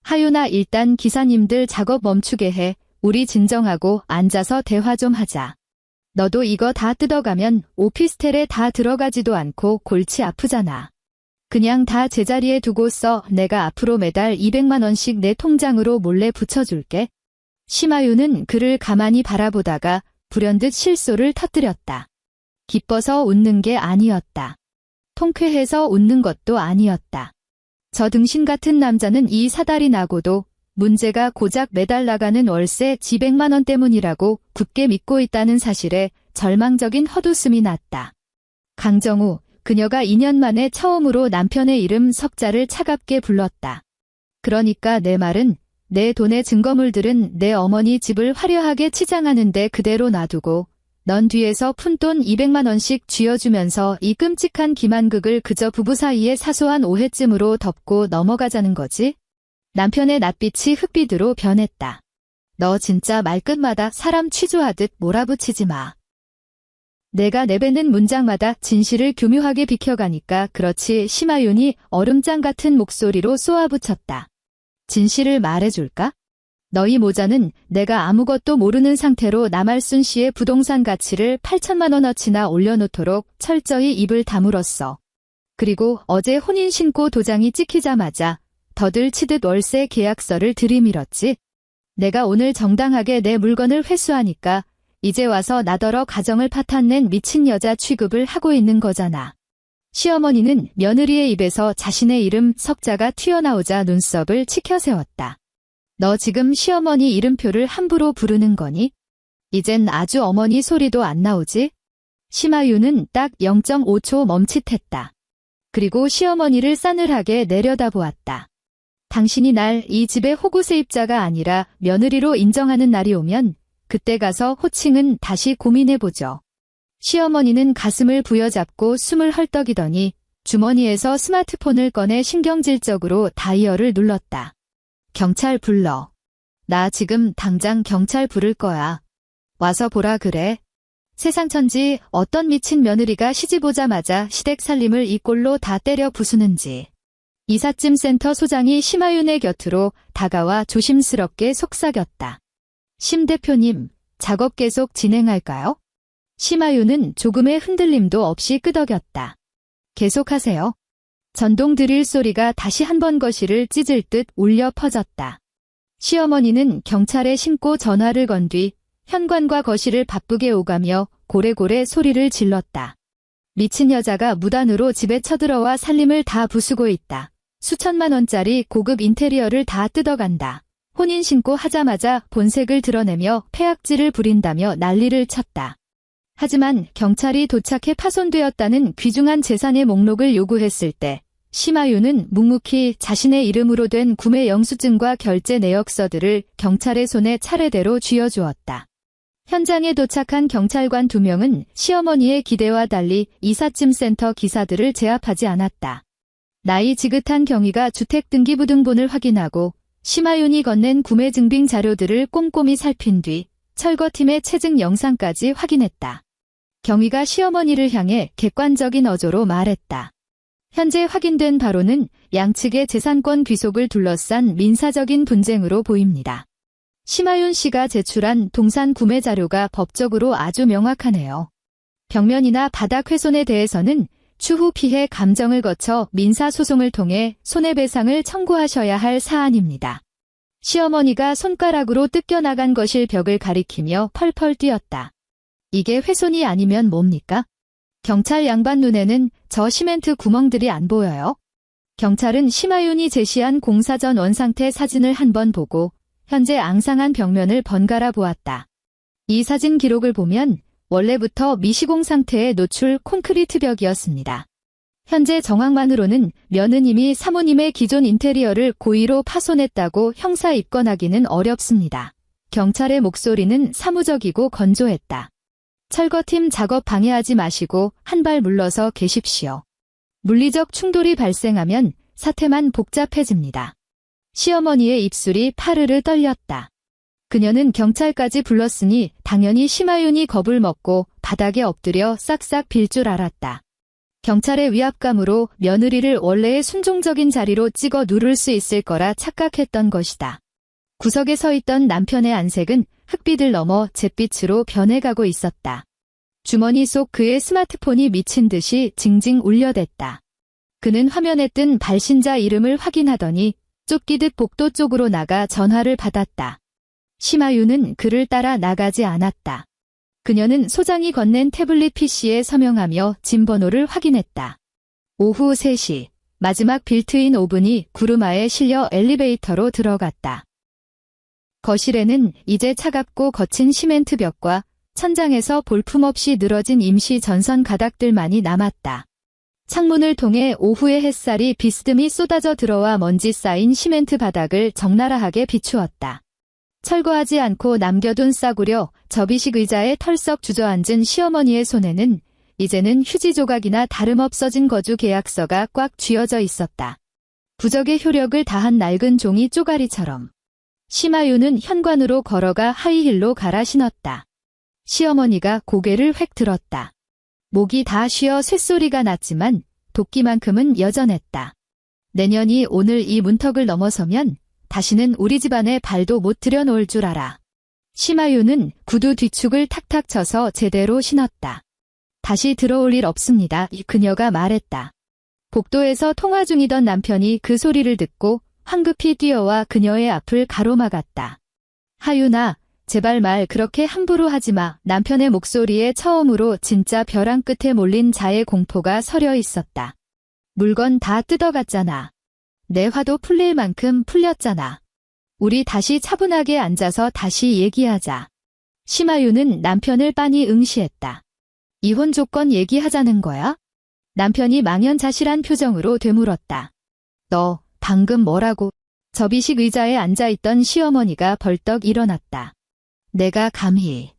하윤아, 일단 기사님들 작업 멈추게 해. 우리 진정하고 앉아서 대화 좀 하자. 너도 이거 다 뜯어가면 오피스텔에 다 들어가지도 않고 골치 아프잖아. 그냥 다 제자리에 두고 써. 내가 앞으로 매달 200만 원씩 내 통장으로 몰래 붙여줄게. 심하윤은 그를 가만히 바라보다가 불현듯 실소를 터뜨렸다. 기뻐서 웃는 게 아니었다. 통쾌해서 웃는 것도 아니었다. 저 등신 같은 남자는 이 사달이 나고도 문제가 고작 매달 나가는 월세 지백만 원 때문이라고 굳게 믿고 있다는 사실에 절망적인 헛웃음이 났다. 강정우, 그녀가 2년 만에 처음으로 남편의 이름 석자를 차갑게 불렀다. 그러니까 내 말은 내 돈의 증거물들은 내 어머니 집을 화려하게 치장하는데 그대로 놔두고 넌 뒤에서 푼돈 200만 원씩 쥐어주면서 이 끔찍한 기만극을 그저 부부 사이의 사소한 오해쯤으로 덮고 넘어가자는 거지? 남편의 낯빛이 흑빛으로 변했다. 너 진짜 말끝마다 사람 취조하듯 몰아붙이지 마. 내가 내뱉는 문장마다 진실을 교묘하게 비켜가니까 그렇지. 심하윤이 얼음장 같은 목소리로 쏘아붙였다. 진실을 말해줄까? 너희 모자는 내가 아무것도 모르는 상태로 남할순 씨의 부동산 가치를 8천만 원어치나 올려놓도록 철저히 입을 다물었어. 그리고 어제 혼인신고 도장이 찍히자마자 더들 치듯 월세 계약서를 들이밀었지. 내가 오늘 정당하게 내 물건을 회수하니까 이제 와서 나더러 가정을 파탄낸 미친 여자 취급을 하고 있는 거잖아. 시어머니는 며느리의 입에서 자신의 이름 석자가 튀어나오자 눈썹을 치켜세웠다. 너 지금 시어머니 이름표를 함부로 부르는 거니? 이젠 아주 어머니 소리도 안 나오지? 심하윤은 딱 0.5초 멈칫했다. 그리고 시어머니를 싸늘하게 내려다보았다. 당신이 날 이 집의 호구 세입자가 아니라 며느리로 인정하는 날이 오면 그때 가서 호칭은 다시 고민해보죠. 시어머니는 가슴을 부여잡고 숨을 헐떡이더니 주머니에서 스마트폰을 꺼내 신경질적으로 다이얼을 눌렀다. 경찰 불러. 나 지금 당장 경찰 부를 거야. 와서 보라 그래. 세상천지 어떤 미친 며느리가 시집 오자마자 시댁 살림을 이 꼴로 다 때려 부수는지. 이삿짐 센터 소장이 심하윤의 곁으로 다가와 조심스럽게 속삭였다. 심 대표님, 작업 계속 진행할까요? 심하윤은 조금의 흔들림도 없이 끄덕였다. 계속하세요. 전동 드릴 소리가 다시 한 번 거실을 찢을 듯 울려 퍼졌다. 시어머니는 경찰에 신고 전화를 건 뒤 현관과 거실을 바쁘게 오가며 고래고래 소리를 질렀다. 미친 여자가 무단으로 집에 쳐들어와 살림을 다 부수고 있다. 수천만 원짜리 고급 인테리어를 다 뜯어간다. 혼인신고 하자마자 본색을 드러내며 폐악질을 부린다며 난리를 쳤다. 하지만 경찰이 도착해 파손되었다는 귀중한 재산의 목록을 요구했을 때 심하윤은 묵묵히 자신의 이름으로 된 구매 영수증과 결제 내역서들을 경찰의 손에 차례대로 쥐어주었다. 현장에 도착한 경찰관 2명은 시어머니의 기대와 달리 이삿짐센터 기사들을 제압하지 않았다. 나이 지긋한 경위가 주택등기부등본을 확인하고 심하윤이 건넨 구매 증빙 자료들을 꼼꼼히 살핀 뒤 철거팀의 체증 영상까지 확인했다. 경위가 시어머니를 향해 객관적인 어조로 말했다. 현재 확인된 바로는 양측의 재산권 귀속을 둘러싼 민사적인 분쟁으로 보입니다. 심하윤 씨가 제출한 동산 구매 자료가 법적으로 아주 명확하네요. 벽면이나 바닥 훼손에 대해서는 추후 피해 감정을 거쳐 민사소송을 통해 손해배상을 청구하셔야 할 사안입니다. 시어머니가 손가락으로 뜯겨나간 거실 벽을 가리키며 펄펄 뛰었다. 이게 훼손이 아니면 뭡니까? 경찰 양반 눈에는 저 시멘트 구멍들이 안 보여요? 경찰은 심하윤이 제시한 공사 전 원상태 사진을 한번 보고 현재 앙상한 벽면을 번갈아 보았다. 이 사진 기록을 보면 원래부터 미시공 상태의 노출 콘크리트 벽이었습니다. 현재 정황만으로는 며느님이 사모님의 기존 인테리어를 고의로 파손했다고 형사 입건하기는 어렵습니다. 경찰의 목소리는 사무적이고 건조했다. 철거팀 작업 방해하지 마시고 한 발 물러서 계십시오. 물리적 충돌이 발생하면 사태만 복잡해집니다. 시어머니의 입술이 파르르 떨렸다. 그녀는 경찰까지 불렀으니 당연히 심하윤이 겁을 먹고 바닥에 엎드려 싹싹 빌 줄 알았다. 경찰의 위압감으로 며느리를 원래의 순종적인 자리로 찍어 누를 수 있을 거라 착각했던 것이다. 구석에 서 있던 남편의 안색은 흑빛을 넘어 잿빛으로 변해가고 있었다. 주머니 속 그의 스마트폰이 미친 듯이 징징 울려댔다. 그는 화면에 뜬 발신자 이름을 확인하더니 쫓기듯 복도 쪽으로 나가 전화를 받았다. 심하윤은 그를 따라 나가지 않았다. 그녀는 소장이 건넨 태블릿 PC에 서명하며 짐 번호를 확인했다. 오후 3시, 마지막 빌트인 오븐이 구루마에 실려 엘리베이터로 들어갔다. 거실에는 이제 차갑고 거친 시멘트 벽과 천장에서 볼품없이 늘어진 임시 전선 가닥들만이 남았다. 창문을 통해 오후의 햇살이 비스듬히 쏟아져 들어와 먼지 쌓인 시멘트 바닥을 적나라하게 비추었다. 철거하지 않고 남겨둔 싸구려 접이식 의자에 털썩 주저앉은 시어머니의 손에는 이제는 휴지 조각이나 다름없어진 거주 계약서가 꽉 쥐어져 있었다. 부적의 효력을 다한 낡은 종이 쪼가리처럼. 심하윤은 현관으로 걸어가 하이힐로 갈아 신었다. 시어머니가 고개를 획 들었다. 목이 다 쉬어 쇳소리가 났지만 도끼만큼은 여전했다. 내년이 오늘 이 문턱을 넘어서면 다시는 우리 집안에 발도 못 들여놓을 줄 알아. 심하윤은 구두 뒤축을 탁탁 쳐서 제대로 신었다. 다시 들어올 일 없습니다. 그녀가 말했다. 복도에서 통화 중이던 남편이 그 소리를 듣고 황급히 뛰어와 그녀의 앞을 가로막았다. 하윤아, 제발 말 그렇게 함부로 하지 마. 남편의 목소리에 처음으로 진짜 벼랑 끝에 몰린 자의 공포가 서려 있었다. 물건 다 뜯어갔잖아. 내 화도 풀릴 만큼 풀렸잖아. 우리 다시 차분하게 앉아서 다시 얘기하자. 심하윤은 남편을 빤히 응시했다. 이혼 조건 얘기하자는 거야? 남편이 망연자실한 표정으로 되물었다. 너 방금 뭐라고? 접이식 의자에 앉아있던 시어머니가 벌떡 일어났다. 내가 감히.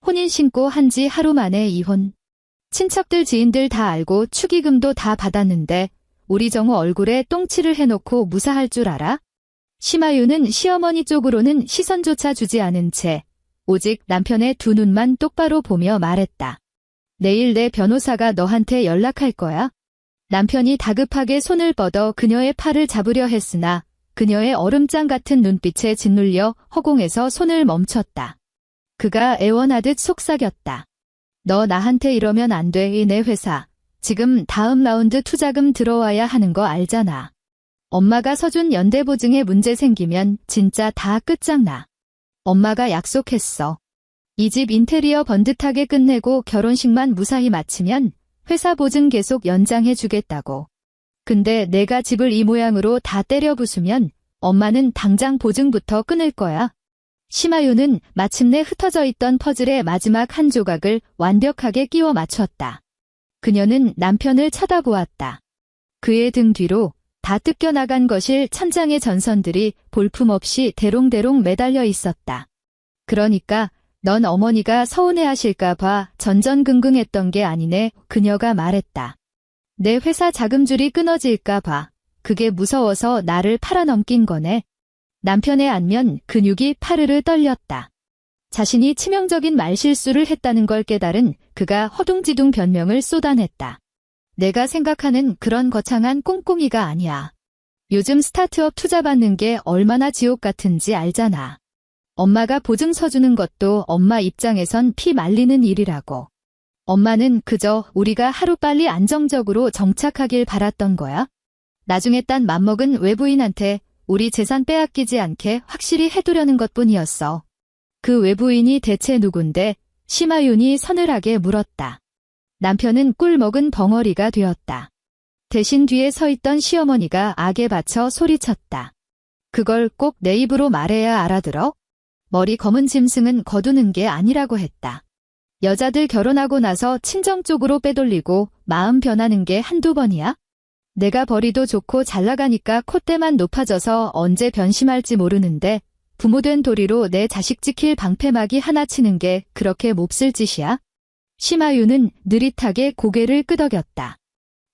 혼인 신고 한 지 하루 만에 이혼. 친척들 지인들 다 알고 축의금도 다 받았는데 우리 정우 얼굴에 똥칠을 해놓고 무사할 줄 알아? 심하윤은 시어머니 쪽으로는 시선조차 주지 않은 채 오직 남편의 두 눈만 똑바로 보며 말했다. 내일 내 변호사가 너한테 연락할 거야. 남편이 다급하게 손을 뻗어 그녀의 팔을 잡으려 했으나 그녀의 얼음장 같은 눈빛에 짓눌려 허공에서 손을 멈췄다. 그가 애원하듯 속삭였다. 너 나한테 이러면 안 돼. 내 회사. 지금 다음 라운드 투자금 들어와야 하는 거 알잖아. 엄마가 서준 연대보증에 문제 생기면 진짜 다 끝장나. 엄마가 약속했어. 이 집 인테리어 번듯하게 끝내고 결혼식만 무사히 마치면 회사 보증 계속 연장해 주겠다고. 근데 내가 집을 이 모양으로 다 때려 부수면 엄마는 당장 보증부터 끊을 거야. 심하윤은 마침내 흩어져 있던 퍼즐의 마지막 한 조각을 완벽하게 끼워 맞췄다. 그녀는 남편을 쳐다보았다. 그의 등 뒤로 다 뜯겨나간 거실 천장의 전선들이 볼품없이 대롱대롱 매달려 있었다. 그러니까 넌 어머니가 서운해하실까 봐 전전긍긍했던 게 아니네. 그녀가 말했다. 내 회사 자금줄이 끊어질까 봐. 그게 무서워서 나를 팔아넘긴 거네. 남편의 안면 근육이 파르르 떨렸다. 자신이 치명적인 말실수를 했다는 걸 깨달은 그가 허둥지둥 변명을 쏟아냈다. 내가 생각하는 그런 거창한 꼼꼼이가 아니야. 요즘 스타트업 투자 받는 게 얼마나 지옥 같은지 알잖아. 엄마가 보증 서주는 것도 엄마 입장에선 피 말리는 일이라고. 엄마는 그저 우리가 하루빨리 안정적으로 정착하길 바랐던 거야. 나중에 딴 맘먹은 외부인한테 우리 재산 빼앗기지 않게 확실히 해두려는 것뿐이었어. 그 외부인이 대체 누군데? 심하윤이 서늘하게 물었다. 남편은 꿀 먹은 벙어리가 되었다. 대신 뒤에 서 있던 시어머니가 악에 받쳐 소리쳤다. 그걸 꼭 내 입으로 말해야 알아들어? 머리 검은 짐승은 거두는 게 아니라고 했다. 여자들 결혼하고 나서 친정 쪽으로 빼돌리고 마음 변하는 게 한두 번이야? 내가 벌이도 좋고 잘나가니까 콧대만 높아져서 언제 변심할지 모르는데 부모된 도리로 내 자식 지킬 방패막이 하나 치는 게 그렇게 몹쓸 짓이야? 심하윤은 느릿하게 고개를 끄덕였다.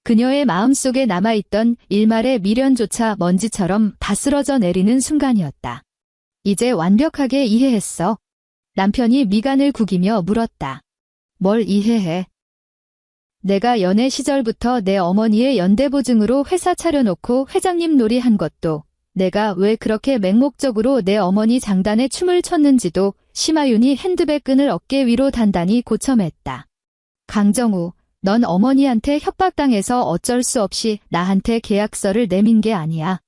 그녀의 마음속에 남아있던 일말의 미련조차 먼지처럼 다 쓰러져 내리는 순간이었다. 이제 완벽하게 이해했어. 남편이 미간을 구기며 물었다. 뭘 이해해? 내가 연애 시절부터 내 어머니의 연대보증으로 회사 차려놓고 회장님 놀이 한 것도, 내가 왜 그렇게 맹목적으로 내 어머니 장단에 춤을 췄는지도 심하윤이 핸드백 끈을 어깨 위로 단단히 고쳐맸다. 강정우, 넌 어머니한테 협박당해서 어쩔 수 없이 나한테 계약서를 내민 게 아니야.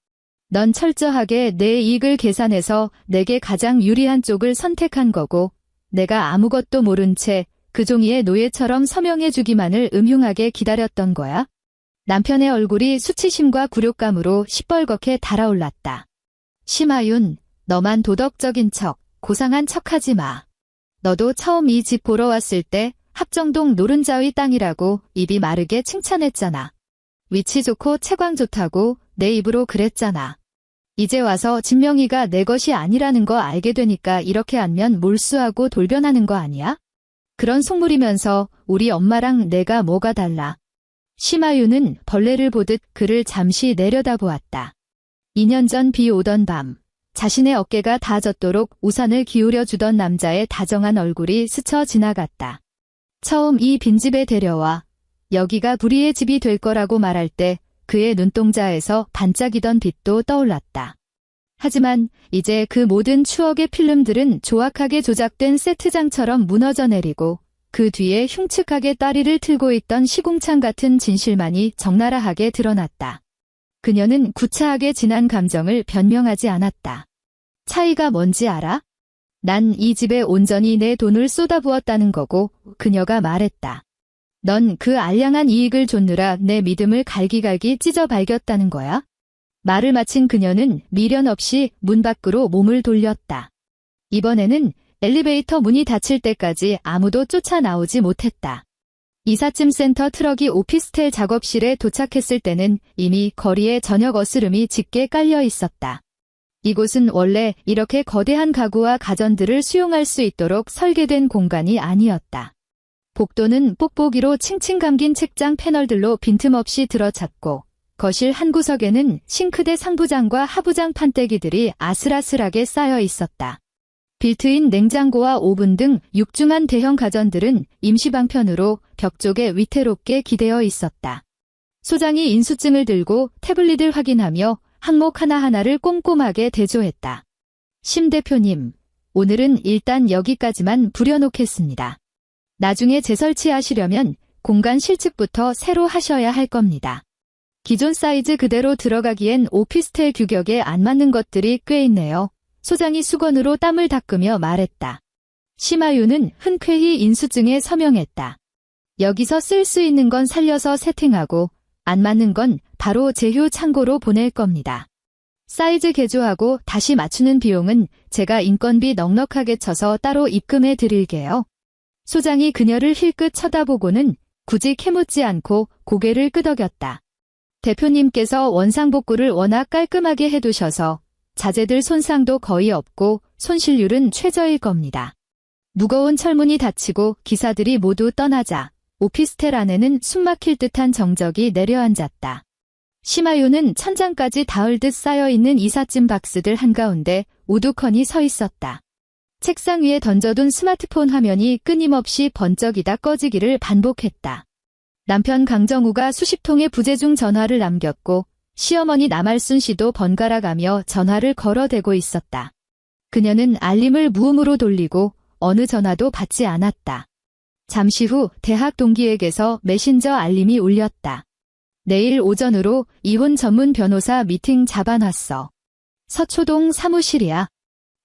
넌 철저하게 내 이익을 계산해서 내게 가장 유리한 쪽을 선택한 거고, 내가 아무것도 모른 채 그 종이에 노예처럼 서명해주기만을 음흉하게 기다렸던 거야. 남편의 얼굴이 수치심과 굴욕감으로 시뻘겋게 달아올랐다. 심하윤, 너만 도덕적인 척, 고상한 척하지 마. 너도 처음 이 집 보러 왔을 때 합정동 노른자위 땅이라고 입이 마르게 칭찬했잖아. 위치 좋고 채광 좋다고 내 입으로 그랬잖아. 이제 와서 진명이가 내 것이 아니라는 거 알게 되니까 이렇게 안면 몰수하고 돌변하는 거 아니야? 그런 속물이면서 우리 엄마랑 내가 뭐가 달라. 심하윤은 벌레를 보듯 그를 잠시 내려다보았다. 2년 전 비 오던 밤, 자신의 어깨가 다 젖도록 우산을 기울여 주던 남자의 다정한 얼굴이 스쳐 지나갔다. 처음 이 빈집에 데려와 여기가 불의의 집이 될 거라고 말할 때 그의 눈동자에서 반짝이던 빛도 떠올랐다. 하지만 이제 그 모든 추억의 필름들은 조악하게 조작된 세트장처럼 무너져 내리고 그 뒤에 흉측하게 따리를 틀고 있던 시궁창 같은 진실만이 적나라하게 드러났다. 그녀는 구차하게 지난 감정을 변명하지 않았다. 차이가 뭔지 알아? 난 이 집에 온전히 내 돈을 쏟아부었다는 거고, 그녀가 말했다. 넌 그 알량한 이익을 좇느라 내 믿음을 갈기갈기 찢어 발겼다는 거야? 말을 마친 그녀는 미련 없이 문 밖으로 몸을 돌렸다. 이번에는 엘리베이터 문이 닫힐 때까지 아무도 쫓아 나오지 못했다. 이삿짐 센터 트럭이 오피스텔 작업실에 도착했을 때는 이미 거리에 저녁 어스름이 짙게 깔려 있었다. 이곳은 원래 이렇게 거대한 가구와 가전들을 수용할 수 있도록 설계된 공간이 아니었다. 복도는 뽁뽁이로 칭칭 감긴 책장 패널들로 빈틈없이 들어찼고 거실 한 구석에는 싱크대 상부장과 하부장 판때기들이 아슬아슬하게 쌓여 있었다. 빌트인 냉장고와 오븐 등 육중한 대형 가전들은 임시방편으로 벽 쪽에 위태롭게 기대어 있었다. 소장이 인수증을 들고 태블릿을 확인하며 항목 하나하나를 꼼꼼하게 대조했다. 심 대표님, 오늘은 일단 여기까지만 부려놓겠습니다. 나중에 재설치하시려면 공간 실측부터 새로 하셔야 할 겁니다. 기존 사이즈 그대로 들어가기엔 오피스텔 규격에 안 맞는 것들이 꽤 있네요. 소장이 수건으로 땀을 닦으며 말했다. 심하윤은 흔쾌히 인수증에 서명했다. 여기서 쓸 수 있는 건 살려서 세팅하고 안 맞는 건 바로 제휴 창고로 보낼 겁니다. 사이즈 개조하고 다시 맞추는 비용은 제가 인건비 넉넉하게 쳐서 따로 입금해 드릴게요. 소장이 그녀를 힐끗 쳐다보고는 굳이 캐묻지 않고 고개를 끄덕였다. 대표님께서 원상복구를 워낙 깔끔하게 해두셔서 자재들 손상도 거의 없고 손실률은 최저일 겁니다. 무거운 철문이 닫히고 기사들이 모두 떠나자 오피스텔 안에는 숨막힐 듯한 정적이 내려앉았다. 심하윤은 천장까지 닿을 듯 쌓여있는 이삿짐 박스들 한가운데 우두커니 서 있었다. 책상 위에 던져둔 스마트폰 화면이 끊임없이 번쩍이다 꺼지기를 반복했다. 남편 강정우가 수십 통의 부재중 전화를 남겼고 시어머니 남알순 씨도 번갈아가며 전화를 걸어대고 있었다. 그녀는 알림을 무음으로 돌리고 어느 전화도 받지 않았다. 잠시 후 대학 동기에게서 메신저 알림이 울렸다. 내일 오전으로 이혼 전문 변호사 미팅 잡아놨어. 서초동 사무실이야.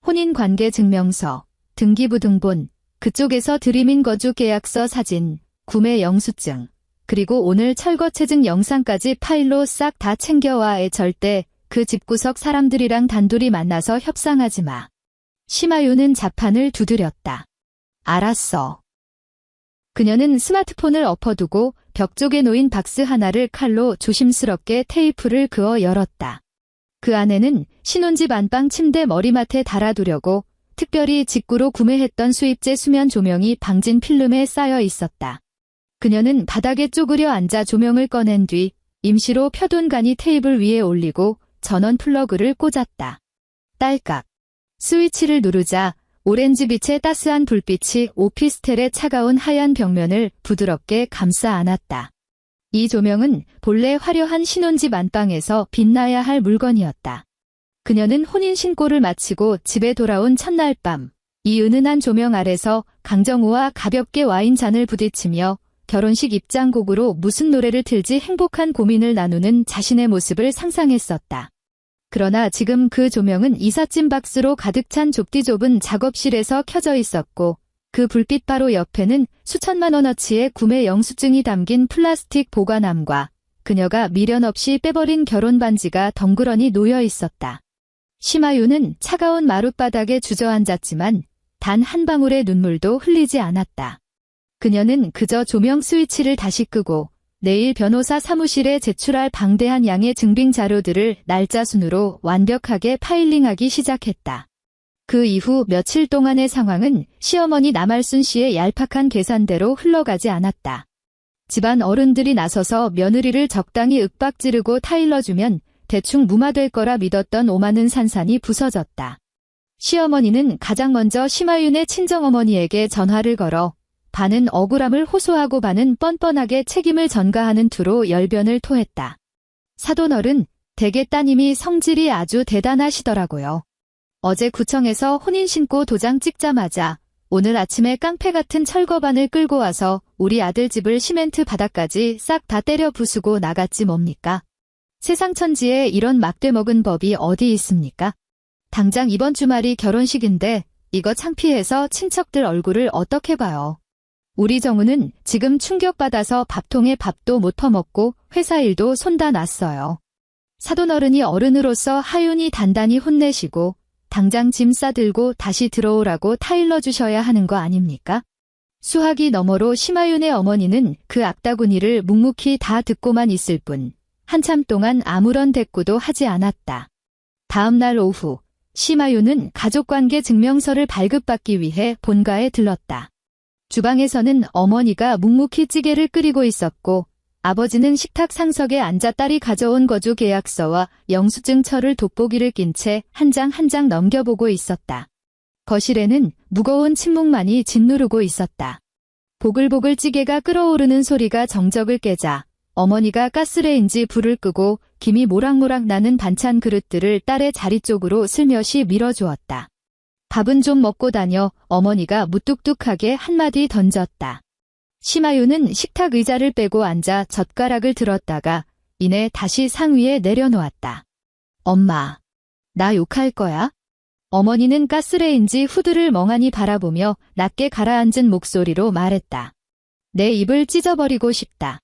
혼인관계 증명서, 등기부 등본, 그쪽에서 드림인 거주 계약서 사진, 구매 영수증, 그리고 오늘 철거체증 영상까지 파일로 싹 다 챙겨와. 절대 그 집구석 사람들이랑 단둘이 만나서 협상하지 마. 심하윤은 자판을 두드렸다. 알았어. 그녀는 스마트폰을 엎어두고 벽 쪽에 놓인 박스 하나를 칼로 조심스럽게 테이프를 그어 열었다. 그 안에는 신혼집 안방 침대 머리맡에 달아두려고 특별히 직구로 구매했던 수입제 수면 조명이 방진 필름에 쌓여 있었다. 그녀는 바닥에 쪼그려 앉아 조명을 꺼낸 뒤 임시로 펴둔 간이 테이블 위에 올리고 전원 플러그를 꽂았다. 딸깍. 스위치를 누르자 오렌지빛의 따스한 불빛이 오피스텔의 차가운 하얀 벽면을 부드럽게 감싸 안았다. 이 조명은 본래 화려한 신혼집 안방에서 빛나야 할 물건이었다. 그녀는 혼인신고를 마치고 집에 돌아온 첫날 밤, 이 은은한 조명 아래서 강정우와 가볍게 와인잔을 부딪히며 결혼식 입장곡으로 무슨 노래를 틀지 행복한 고민을 나누는 자신의 모습을 상상했었다. 그러나 지금 그 조명은 이삿짐 박스로 가득 찬 좁디 좁은 작업실에서 켜져 있었고 그 불빛 바로 옆에는 수천만 원어치의 구매 영수증이 담긴 플라스틱 보관함과 그녀가 미련 없이 빼버린 결혼 반지가 덩그러니 놓여 있었다. 심하윤은 차가운 마룻바닥에 주저앉았지만 단 한 방울의 눈물도 흘리지 않았다. 그녀는 그저 조명 스위치를 다시 끄고 내일 변호사 사무실에 제출할 방대한 양의 증빙 자료들을 날짜 순으로 완벽하게 파일링하기 시작했다. 그 이후 며칠 동안의 상황은 시어머니 남알순 씨의 얄팍한 계산대로 흘러가지 않았다. 집안 어른들이 나서서 며느리를 적당히 윽박지르고 타일러주면 대충 무마될 거라 믿었던 오만은 산산이 부서졌다. 시어머니는 가장 먼저 심하윤의 친정어머니에게 전화를 걸어 반은 억울함을 호소하고 반은 뻔뻔하게 책임을 전가하는 투로 열변을 토했다. 사돈어른, 댁의 따님이 성질이 아주 대단하시더라고요. 어제 구청에서 혼인신고 도장 찍자마자 오늘 아침에 깡패 같은 철거반을 끌고 와서 우리 아들 집을 시멘트 바닥까지 싹 다 때려 부수고 나갔지 뭡니까? 세상 천지에 이런 막대 먹은 법이 어디 있습니까? 당장 이번 주말이 결혼식인데 이거 창피해서 친척들 얼굴을 어떻게 봐요? 우리 정우는 지금 충격받아서 밥통에 밥도 못 퍼먹고 회사 일도 손 다 놨어요. 사돈어른이 어른으로서 하윤이 단단히 혼내시고 당장 짐 싸들고 다시 들어오라고 타일러 주셔야 하는 거 아닙니까? 수화기 너머로 심하윤의 어머니는 그 악다구니를 묵묵히 다 듣고만 있을 뿐 한참 동안 아무런 대꾸도 하지 않았다. 다음 날 오후 심하윤은 가족관계 증명서를 발급받기 위해 본가에 들렀다. 주방에서는 어머니가 묵묵히 찌개를 끓이고 있었고 아버지는 식탁 상석에 앉아 딸이 가져온 거주 계약서와 영수증철을 돋보기를 낀 채 한 장 한 장 넘겨보고 있었다. 거실에는 무거운 침묵만이 짓누르고 있었다. 보글보글 찌개가 끓어오르는 소리가 정적을 깨자 어머니가 가스레인지 불을 끄고 김이 모락모락 나는 반찬 그릇들을 딸의 자리 쪽으로 슬며시 밀어주었다. 밥은 좀 먹고 다녀 어머니가 무뚝뚝하게 한마디 던졌다. 심하윤은 식탁 의자를 빼고 앉아 젓가락을 들었다가 이내 다시 상위에 내려놓았다. 엄마, 나 욕할 거야? 어머니는 가스레인지 후드를 멍하니 바라보며 낮게 가라앉은 목소리로 말했다. 내 입을 찢어버리고 싶다.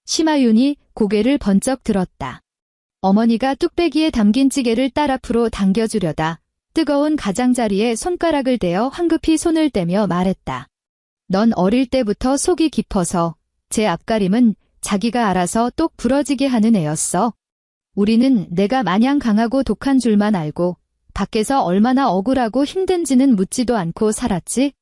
심하윤이 고개를 번쩍 들었다. 어머니가 뚝배기에 담긴 찌개를 딸 앞으로 당겨주려다 뜨거운 가장자리에 손가락을 대어 황급히 손을 떼며 말했다. 넌 어릴 때부터 속이 깊어서 제 앞가림은 자기가 알아서 똑 부러지게 하는 애였어. 우리는 내가 마냥 강하고 독한 줄만 알고 밖에서 얼마나 억울하고 힘든지는 묻지도 않고 살았지.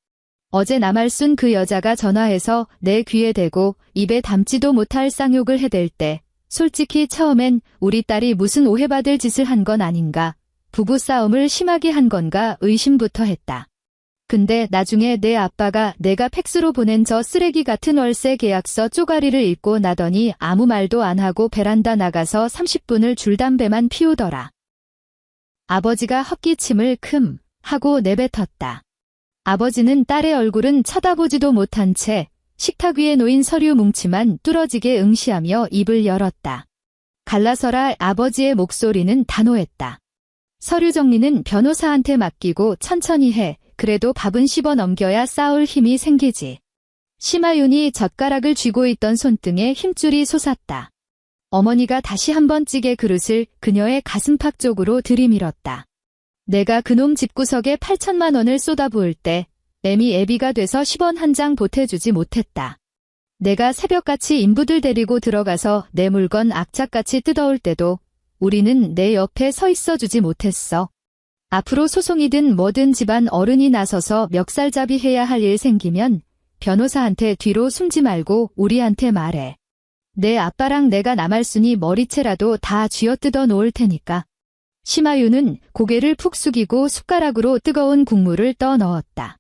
어제 남알순 그 여자가 전화해서 내 귀에 대고 입에 담지도 못할 쌍욕을 해댈 때 솔직히 처음엔 우리 딸이 무슨 오해받을 짓을 한 건 아닌가, 부부싸움을 심하게 한 건가 의심부터 했다. 근데 나중에 내 아빠가 내가 팩스로 보낸 저 쓰레기 같은 월세 계약서 쪼가리를 읽고 나더니 아무 말도 안 하고 베란다 나가서 30분을 줄담배만 피우더라. 아버지가 헛기침을 큼 하고 내뱉었다. 아버지는 딸의 얼굴은 쳐다보지도 못한 채 식탁 위에 놓인 서류 뭉치만 뚫어지게 응시하며 입을 열었다. 갈라서라. 아버지의 목소리는 단호했다. 서류 정리는 변호사한테 맡기고 천천히 해. 그래도 밥은 씹어 넘겨야 싸울 힘이 생기지. 심하윤이 젓가락을 쥐고 있던 손등에 힘줄이 솟았다. 어머니가 다시 한번 찌개 그릇을 그녀의 가슴팍 쪽으로 들이밀었다. 내가 그놈 집구석에 8천만 원을 쏟아부을 때 애미 애비가 돼서 10원 한 장 보태주지 못했다. 내가 새벽같이 인부들 데리고 들어가서 내 물건 악착같이 뜯어올 때도 우리는 내 옆에 서 있어주지 못했어. 앞으로 소송이든 뭐든 집안 어른이 나서서 멱살잡이 해야 할 일 생기면 변호사한테 뒤로 숨지 말고 우리한테 말해. 내 아빠랑 내가 남할순이 머리채라도 다 쥐어뜯어 놓을 테니까. 심하윤은 고개를 푹 숙이고 숟가락으로 뜨거운 국물을 떠 넣었다.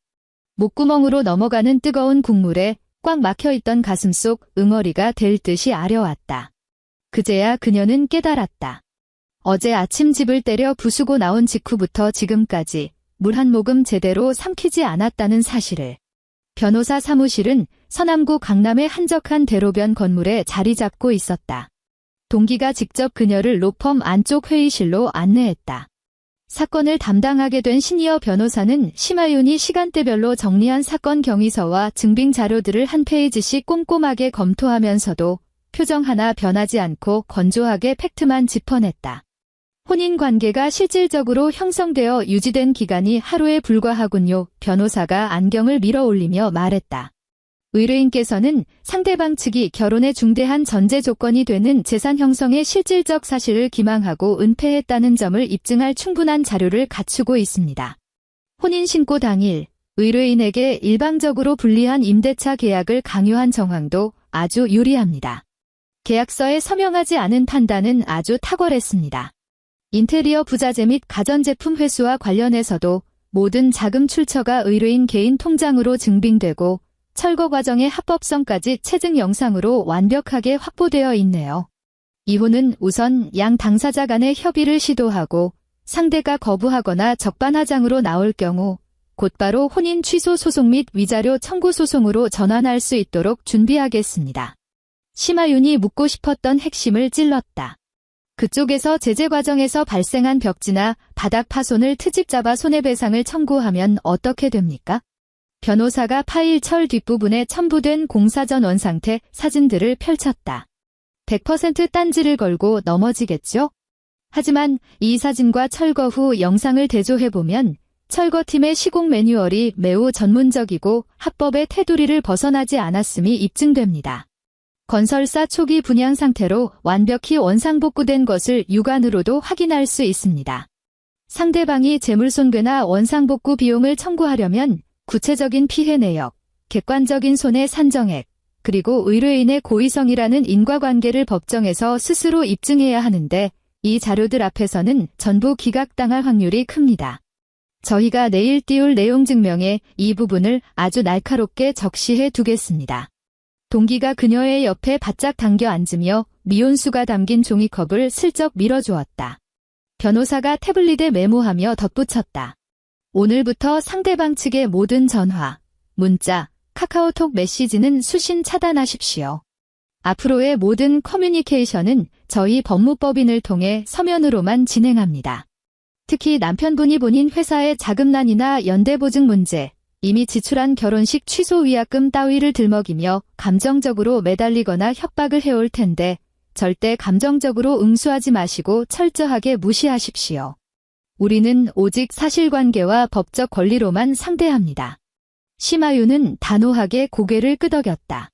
목구멍으로 넘어가는 뜨거운 국물에 꽉 막혀있던 가슴 속 응어리가 될 듯이 아려왔다. 그제야 그녀는 깨달았다. 어제 아침 집을 때려 부수고 나온 직후부터 지금까지 물 한 모금 제대로 삼키지 않았다는 사실을. 변호사 사무실은 서남구 강남의 한적한 대로변 건물에 자리 잡고 있었다. 동기가 직접 그녀를 로펌 안쪽 회의실로 안내했다. 사건을 담당하게 된 시니어 변호사는 심하윤이 시간대별로 정리한 사건 경위서와 증빙 자료들을 한 페이지씩 꼼꼼하게 검토하면서도 표정 하나 변하지 않고 건조하게 팩트만 짚어냈다. 혼인관계가 실질적으로 형성되어 유지된 기간이 하루에 불과하군요. 변호사가 안경을 밀어올리며 말했다. 의뢰인께서는 상대방 측이 결혼의 중대한 전제 조건이 되는 재산 형성의 실질적 사실을 기망하고 은폐했다는 점을 입증할 충분한 자료를 갖추고 있습니다. 혼인신고 당일 의뢰인에게 일방적으로 불리한 임대차 계약을 강요한 정황도 아주 유리합니다. 계약서에 서명하지 않은 판단은 아주 탁월했습니다. 인테리어 부자재 및 가전제품 회수와 관련해서도 모든 자금 출처가 의뢰인 개인 통장으로 증빙되고 철거 과정의 합법성까지 체증 영상으로 완벽하게 확보되어 있네요. 이혼은 우선 양 당사자 간의 협의를 시도하고 상대가 거부하거나 적반하장으로 나올 경우 곧바로 혼인 취소 소송 및 위자료 청구 소송으로 전환할 수 있도록 준비하겠습니다. 심하윤이 묻고 싶었던 핵심을 찔렀다. 그쪽에서 제재 과정에서 발생한 벽지나 바닥 파손을 트집 잡아 손해배상을 청구하면 어떻게 됩니까? 변호사가 파일 철 뒷부분에 첨부된 공사전 원상태 사진들을 펼쳤다. 100% 딴지를 걸고 넘어지겠죠? 하지만 이 사진과 철거 후 영상을 대조해보면 철거팀의 시공 매뉴얼이 매우 전문적이고 합법의 테두리를 벗어나지 않았음이 입증됩니다. 건설사 초기 분양 상태로 완벽히 원상복구된 것을 육안으로도 확인할 수 있습니다. 상대방이 재물손괴나 원상복구 비용을 청구하려면 구체적인 피해 내역, 객관적인 손해 산정액, 그리고 의뢰인의 고의성이라는 인과관계를 법정에서 스스로 입증해야 하는데 이 자료들 앞에서는 전부 기각당할 확률이 큽니다. 저희가 내일 띄울 내용 증명에 이 부분을 아주 날카롭게 적시해 두겠습니다. 동기가 그녀의 옆에 바짝 당겨 앉으며 미온수가 담긴 종이컵을 슬쩍 밀어주었다. 변호사가 태블릿에 메모하며 덧붙였다. 오늘부터 상대방 측의 모든 전화, 문자, 카카오톡 메시지는 수신 차단하십시오. 앞으로의 모든 커뮤니케이션은 저희 법무법인을 통해 서면으로만 진행합니다. 특히 남편분이 본인 회사의 자금난이나 연대보증 문제, 이미 지출한 결혼식 취소 위약금 따위를 들먹이며 감정적으로 매달리거나 협박을 해올 텐데 절대 감정적으로 응수하지 마시고 철저하게 무시하십시오. 우리는 오직 사실관계와 법적 권리로만 상대합니다. 심하윤은 단호하게 고개를 끄덕였다.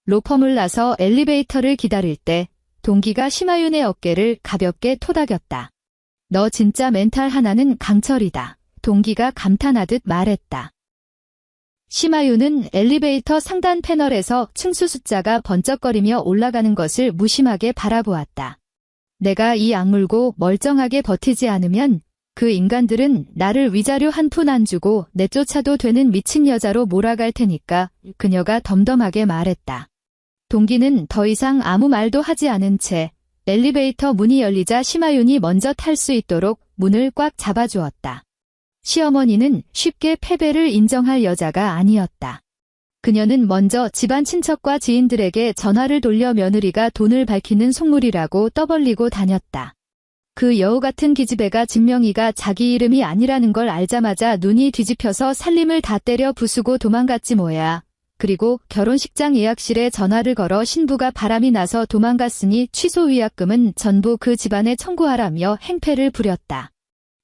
로펌을 나서 엘리베이터를 기다릴 때 동기가 심하윤의 어깨를 가볍게 토닥였다. 너 진짜 멘탈 하나는 강철이다. 동기가 감탄하듯 말했다. 심하윤은 엘리베이터 상단 패널에서 층수 숫자가 번쩍거리며 올라가는 것을 무심하게 바라보았다. 내가 이 악물고 멀쩡하게 버티지 않으면 그 인간들은 나를 위자료 한 푼 안 주고 내쫓아도 되는 미친 여자로 몰아갈 테니까 그녀가 덤덤하게 말했다. 동기는 더 이상 아무 말도 하지 않은 채 엘리베이터 문이 열리자 심하윤이 먼저 탈 수 있도록 문을 꽉 잡아주었다. 시어머니는 쉽게 패배를 인정할 여자가 아니었다. 그녀는 먼저 집안 친척과 지인들에게 전화를 돌려 며느리가 돈을 밝히는 속물이라고 떠벌리고 다녔다. 그 여우 같은 기집애가 진명이가 자기 이름이 아니라는 걸 알자마자 눈이 뒤집혀서 살림을 다 때려 부수고 도망갔지 뭐야. 그리고 결혼식장 예약실에 전화를 걸어 신부가 바람이 나서 도망갔으니 취소 위약금은 전부 그 집안에 청구하라며 행패를 부렸다.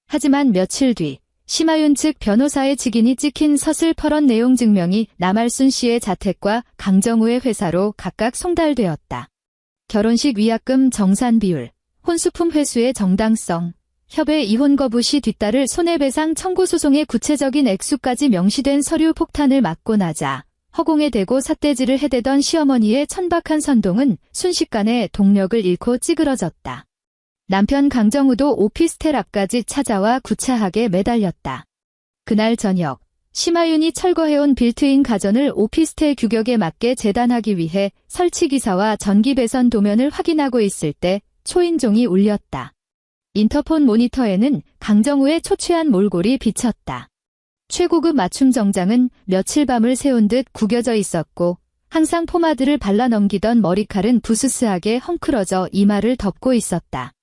하지만 며칠 뒤 심하윤 측 변호사의 직인이 찍힌 서슬퍼런 내용 증명이 남알순 씨의 자택과 강정우의 회사로 각각 송달되었다. 결혼식 위약금 정산 비율, 혼수품 회수의 정당성, 협의 이혼 거부 시 뒤따를 손해배상 청구 소송의 구체적인 액수까지 명시된 서류 폭탄을 맞고 나자 허공에 대고 삿대질을 해대던 시어머니의 천박한 선동은 순식간에 동력을 잃고 찌그러졌다. 남편 강정우도 오피스텔 앞까지 찾아와 구차하게 매달렸다. 그날 저녁, 심하윤이 철거해온 빌트인 가전을 오피스텔 규격에 맞게 재단하기 위해 설치기사와 전기배선 도면을 확인하고 있을 때 초인종이 울렸다. 인터폰 모니터에는 강정우의 초췌한 몰골이 비쳤다. 최고급 맞춤 정장은 며칠 밤을 새운 듯 구겨져 있었고 항상 포마드를 발라 넘기던 머리칼은 부스스하게 헝클어져 이마를 덮고 있었다.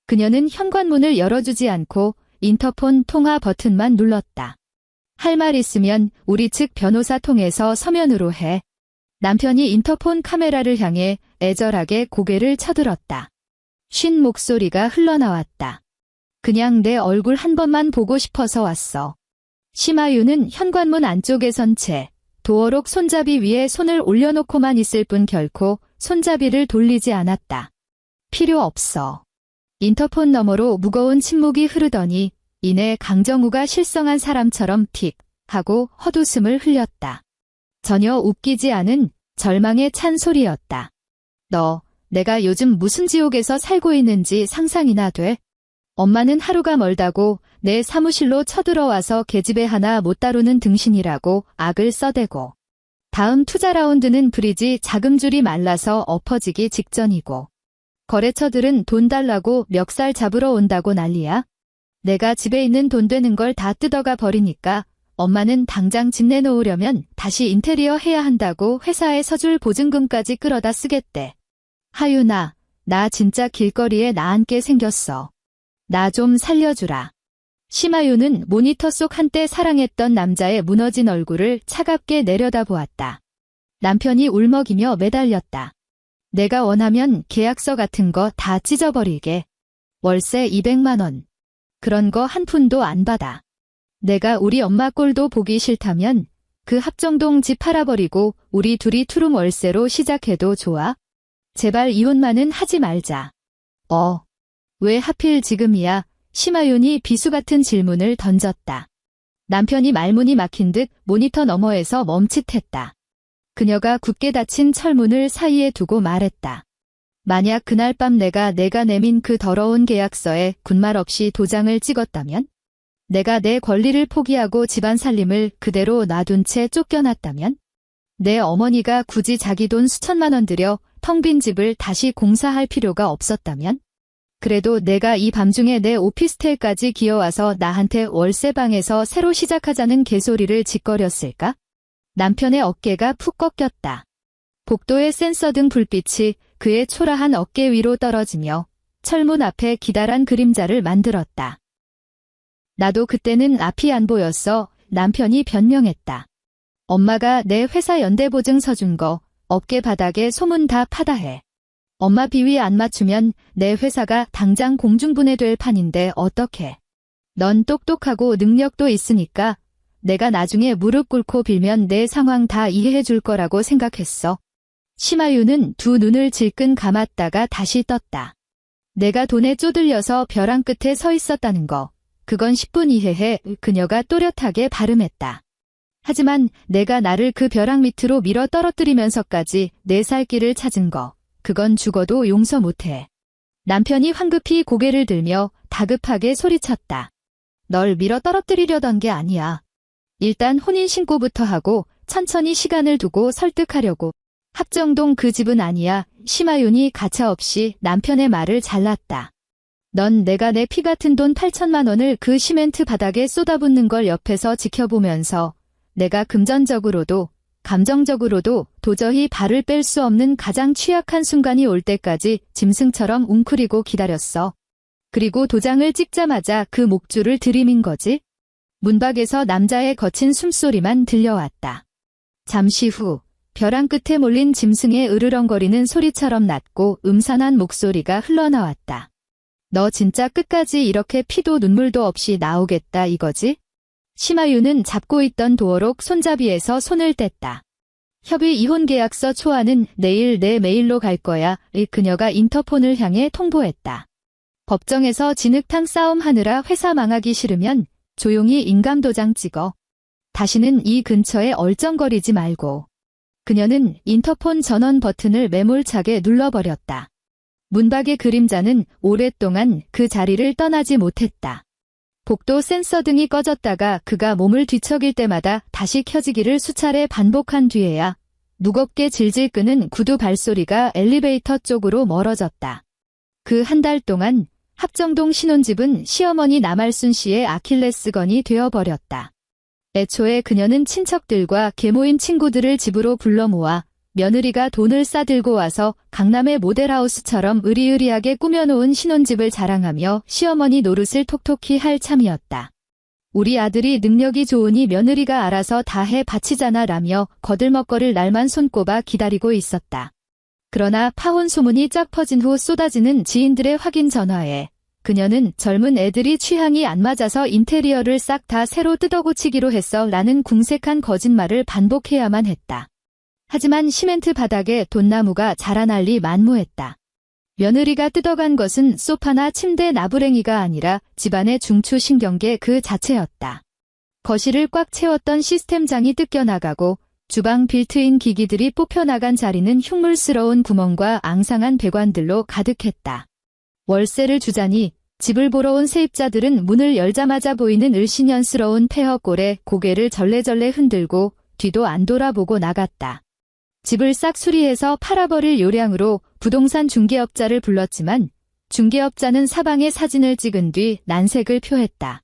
그녀는 현관문을 열어주지 않고 인터폰 통화 버튼만 눌렀다. 할 말 있으면 우리 측 변호사 통해서 서면으로 해. 남편이 인터폰 카메라를 향해 애절하게 고개를 쳐들었다. 쉰 목소리가 흘러나왔다. 그냥 내 얼굴 한 번만 보고 싶어서 왔어. 심하윤은 현관문 안쪽에 선 채 도어록 손잡이 위에 손을 올려놓고만 있을 뿐 결코 손잡이를 돌리지 않았다. 필요 없어. 인터폰 너머로 무거운 침묵이 흐르더니 이내 강정우가 실성한 사람처럼 틱 하고 헛웃음을 흘렸다. 전혀 웃기지 않은 절망에 찬 소리였다. 너, 내가 요즘 무슨 지옥에서 살고 있는지 상상이나 돼? 엄마는 하루가 멀다고 내 사무실로 쳐들어와서 계집애 하나 못 다루는 등신이라고 악을 써대고 다음 투자 라운드는 브리지 자금줄이 말라서 엎어지기 직전이고 거래처들은 돈 달라고 멱살 잡으러 온다고 난리야. 내가 집에 있는 돈 되는 걸 다 뜯어가 버리니까 엄마는 당장 집 내놓으려면 다시 인테리어 해야 한다고 회사에 서줄 보증금까지 끌어다 쓰겠대. 하윤아, 나 진짜 길거리에 나앉게 생겼어. 나 좀 살려주라. 심하윤은 모니터 속 한때 사랑했던 남자의 무너진 얼굴을 차갑게 내려다보았다. 남편이 울먹이며 매달렸다. 내가 원하면 계약서 같은 거 다 찢어버리게. 월세 200만 원. 그런 거 한 푼도 안 받아. 내가 우리 엄마 꼴도 보기 싫다면 그 합정동 집 팔아버리고 우리 둘이 투룸 월세로 시작해도 좋아? 제발 이혼만은 하지 말자. 왜 하필 지금이야? 심하윤이 비수 같은 질문을 던졌다. 남편이 말문이 막힌 듯 모니터 너머에서 멈칫했다. 그녀가 굳게 닫힌 철문을 사이에 두고 말했다. 만약 그날 밤 내가 내민 그 더러운 계약서에 군말 없이 도장을 찍었다면? 내가 내 권리를 포기하고 집안 살림을 그대로 놔둔 채 쫓겨났다면? 내 어머니가 굳이 자기 돈 수천만 원 들여 텅 빈 집을 다시 공사할 필요가 없었다면? 그래도 내가 이 밤중에 내 오피스텔까지 기어와서 나한테 월세방에서 새로 시작하자는 개소리를 짓거렸을까? 남편의 어깨가 푹 꺾였다. 복도의 센서등 불빛이 그의 초라한 어깨 위로 떨어지며 철문 앞에 기다란 그림자를 만들었다. 나도 그때는 앞이 안 보였어. 남편이 변명했다. 엄마가 내 회사 연대보증 서준 거 어깨 바닥에 소문 다 파다해. 엄마 비위 안 맞추면 내 회사가 당장 공중분해될 판인데 어떡해. 넌 똑똑하고 능력도 있으니까 내가 나중에 무릎 꿇고 빌면 내 상황 다 이해해 줄 거라고 생각했어. 심하윤은 두 눈을 질끈 감았다가 다시 떴다. 내가 돈에 쪼들려서 벼랑 끝에 서 있었다는 거. 그건 10분 이해해. 그녀가 또렷하게 발음했다. 하지만 내가 나를 그 벼랑 밑으로 밀어 떨어뜨리면서까지 내 살 길을 찾은 거. 그건 죽어도 용서 못해. 남편이 황급히 고개를 들며 다급하게 소리쳤다. 널 밀어 떨어뜨리려던 게 아니야. 일단 혼인신고부터 하고 천천히 시간을 두고 설득하려고. 합정동 그 집은 아니야. 심하윤이 가차없이 남편의 말을 잘랐다. 넌 내가 내 피 같은 돈 8천만 원을 그 시멘트 바닥에 쏟아붓는 걸 옆에서 지켜보면서 내가 금전적으로도 감정적으로도 도저히 발을 뺄 수 없는 가장 취약한 순간이 올 때까지 짐승처럼 웅크리고 기다렸어. 그리고 도장을 찍자마자 그 목줄을 들이민 거지. 문밖에서 남자의 거친 숨소리만 들려왔다. 잠시 후 벼랑 끝에 몰린 짐승의 으르렁거리는 소리처럼 낮고 음산한 목소리가 흘러나왔다. 너 진짜 끝까지 이렇게 피도 눈물도 없이 나오겠다 이거지? 심하유는 잡고 있던 도어록 손잡이에서 손을 뗐다. 협의 이혼 계약서 초안은 내일 내 메일로 갈 거야. 그녀가 인터폰을 향해 통보했다. 법정에서 진흙탕 싸움하느라 회사 망하기 싫으면 조용히 인감도장 찍어. 다시는 이 근처에 얼쩡거리지 말고. 그녀는 인터폰 전원 버튼을 매몰차게 눌러버렸다. 문밖의 그림자는 오랫동안 그 자리를 떠나지 못했다. 복도 센서 등이 꺼졌다가 그가 몸을 뒤척일 때마다 다시 켜지기를 수차례 반복한 뒤에야 무겁게 질질 끄는 구두 발소리가 엘리베이터 쪽으로 멀어졌다. 그 한 달 동안 합정동 신혼집은 시어머니 남알순 씨의 아킬레스건이 되어버렸다. 애초에 그녀는 친척들과 계모임 친구들을 집으로 불러 모아 며느리가 돈을 싸들고 와서 강남의 모델하우스처럼 으리으리하게 꾸며놓은 신혼집을 자랑하며 시어머니 노릇을 톡톡히 할 참이었다. 우리 아들이 능력이 좋으니 며느리가 알아서 다 해 바치잖아 라며 거들먹거릴 날만 손꼽아 기다리고 있었다. 그러나 파혼 소문이 쫙 퍼진 후 쏟아지는 지인들의 확인 전화에 그녀는 젊은 애들이 취향이 안 맞아서 인테리어를 싹 다 새로 뜯어고치기로 했어 라는 궁색한 거짓말을 반복해야만 했다. 하지만 시멘트 바닥에 돈나무가 자라날리 만무했다. 며느리가 뜯어간 것은 소파나 침대 나부랭이가 아니라 집안의 중추신경계 그 자체였다. 거실을 꽉 채웠던 시스템장이 뜯겨나가고 주방 빌트인 기기들이 뽑혀나간 자리는 흉물스러운 구멍과 앙상한 배관들로 가득했다. 월세를 주자니 집을 보러 온 세입자들은 문을 열자마자 보이는 을씨년스러운 폐허꼴에 고개를 절레절레 흔들고 뒤도 안 돌아보고 나갔다. 집을 싹 수리해서 팔아버릴 요량으로 부동산 중개업자를 불렀지만 중개업자는 사방에 사진을 찍은 뒤 난색을 표했다.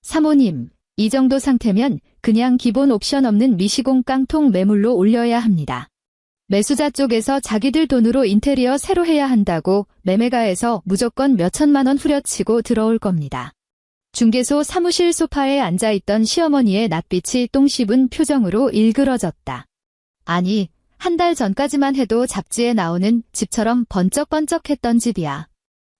사모님, 이 정도 상태면 그냥 기본 옵션 없는 미시공 깡통 매물로 올려야 합니다. 매수자 쪽에서 자기들 돈으로 인테리어 새로 해야 한다고 매매가에서 무조건 몇천만 원 후려치고 들어올 겁니다. 중개소 사무실 소파에 앉아있던 시어머니의 낯빛이 똥 씹은 표정으로 일그러졌다. 아니, 한 달 전까지만 해도 잡지에 나오는 집처럼 번쩍번쩍했던 집이야.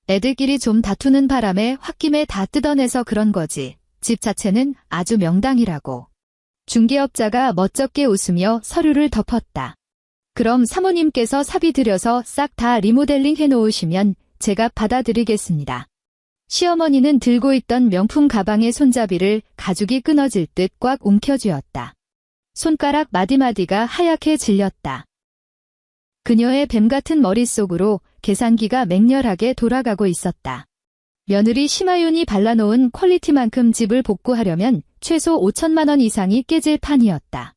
애들끼리 좀 다투는 바람에 홧김에 다 뜯어내서 그런 거지. 집 자체는 아주 명당이라고. 중개업자가 멋쩍게 웃으며 서류를 덮었다. 그럼 사모님께서 사비 들여서 싹 다 리모델링 해놓으시면 제가 받아드리겠습니다. 시어머니는 들고 있던 명품 가방의 손잡이를 가죽이 끊어질 듯 꽉 움켜쥐었다. 손가락 마디마디가 하얗게 질렸다. 그녀의 뱀같은 머릿속으로 계산기가 맹렬하게 돌아가고 있었다. 며느리 심하윤이 발라놓은 퀄리티만큼 집을 복구하려면 최소 5천만 원 이상이 깨질 판이었다.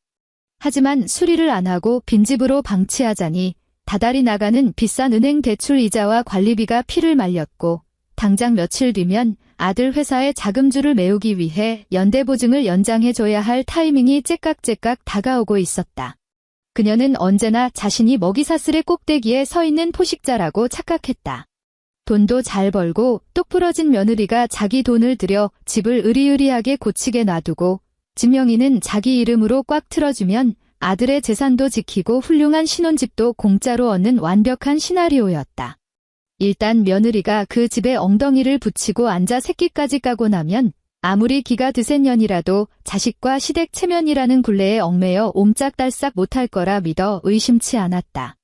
하지만 수리를 안 하고 빈집으로 방치하자니 다달이 나가는 비싼 은행 대출 이자와 관리비가 피를 말렸고 당장 며칠 뒤면 아들 회사의 자금줄을 메우기 위해 연대보증을 연장해줘야 할 타이밍이 째깍째깍 다가오고 있었다. 그녀는 언제나 자신이 먹이사슬의 꼭대기에 서 있는 포식자라고 착각했다. 돈도 잘 벌고 똑 부러진 며느리가 자기 돈을 들여 집을 으리으리하게 고치게 놔두고 집 명의는 자기 이름으로 꽉 틀어주면 아들의 재산도 지키고 훌륭한 신혼집도 공짜로 얻는 완벽한 시나리오였다. 일단 며느리가 그 집에 엉덩이를 붙이고 앉아 새끼까지 까고 나면 아무리 기가 드센 년이라도 자식과 시댁 체면이라는 굴레에 얽매여 옴짝달싹 못할 거라 믿어 의심치 않았다.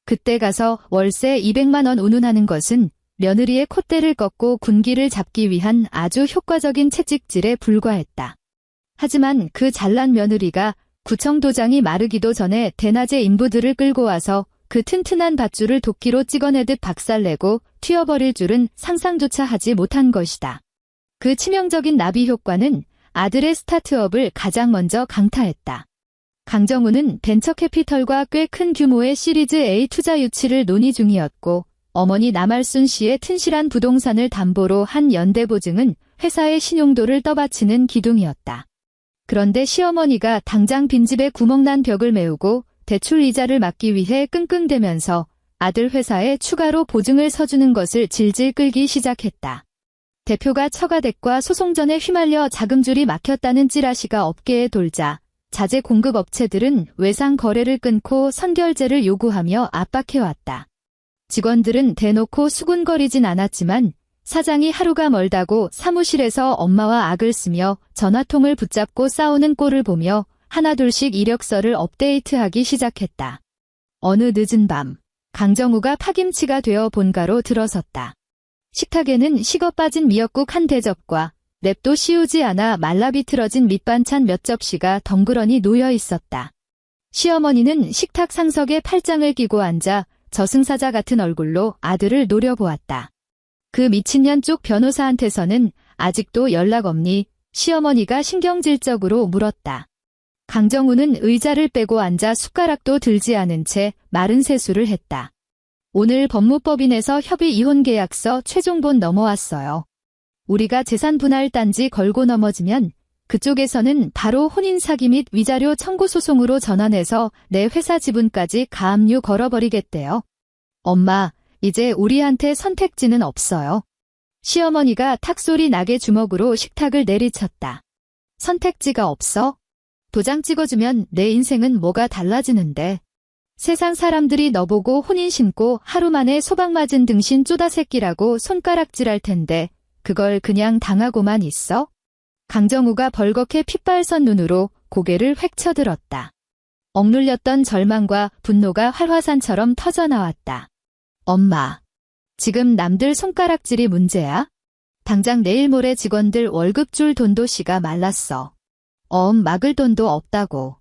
그때 가서 월세 200만 원 운운하는 것은 며느리의 콧대를 꺾고 군기를 잡기 위한 아주 효과적인 채찍질에 불과했다. 하지만 그 잘난 며느리가 구청 도장이 마르기도 전에 대낮에 인부들을 끌고 와서 그 튼튼한 밧줄을 도끼로 찍어내듯 박살내고 튀어버릴 줄은 상상조차 하지 못한 것이다. 그 치명적인 나비 효과는 아들의 스타트업을 가장 먼저 강타했다. 강정우는 벤처캐피털과 꽤 큰 규모의 시리즈 A 투자 유치를 논의 중이었고 어머니 남알순 씨의 튼실한 부동산을 담보로 한 연대보증은 회사의 신용도를 떠받치는 기둥이었다. 그런데 시어머니가 당장 빈집에 구멍난 벽을 메우고 대출 이자를 막기 위해 끙끙대면서 아들 회사에 추가로 보증을 서주는 것을 질질 끌기 시작했다. 대표가 처가댁과 소송전에 휘말려 자금줄이 막혔다는 찌라시가 업계에 돌자 자재 공급 업체들은 외상 거래를 끊고 선결제를 요구하며 압박해왔다. 직원들은 대놓고 수군거리진 않았지만 사장이 하루가 멀다고 사무실에서 엄마와 악을 쓰며 전화통을 붙잡고 싸우는 꼴을 보며 하나둘씩 이력서를 업데이트하기 시작했다. 어느 늦은 밤, 강정우가 파김치가 되어 본가로 들어섰다. 식탁에는 식어 빠진 미역국 한 대접과 랩도 씌우지 않아 말라 비틀어진 밑반찬 몇 접시가 덩그러니 놓여 있었다. 시어머니는 식탁 상석에 팔짱을 끼고 앉아 저승사자 같은 얼굴로 아들을 노려보았다. 그 미친년 쪽 변호사한테서는 아직도 연락 없니? 시어머니가 신경질적으로 물었다. 강정우는 의자를 빼고 앉아 숟가락도 들지 않은 채 마른 세수를 했다. 오늘 법무법인에서 협의 이혼 계약서 최종본 넘어왔어요. 우리가 재산 분할 단지 걸고 넘어지면 그쪽에서는 바로 혼인 사기 및 위자료 청구 소송으로 전환해서 내 회사 지분까지 가압류 걸어버리겠대요. 엄마, 이제 우리한테 선택지는 없어요. 시어머니가 탁소리 나게 주먹으로 식탁을 내리쳤다. 선택지가 없어? 도장 찍어주면 내 인생은 뭐가 달라지는데. 세상 사람들이 너보고 혼인 신고 하루 만에 소방 맞은 등신 쪼다새끼라고 손가락질할 텐데 그걸 그냥 당하고만 있어? 강정우가 벌겋게 핏발선 눈으로 고개를 획 쳐들었다. 억눌렸던 절망과 분노가 활화산처럼 터져나왔다. 엄마, 지금 남들 손가락질이 문제야? 당장 내일 모레 직원들 월급 줄 돈도 씨가 말랐어. 막을 돈도 없다고.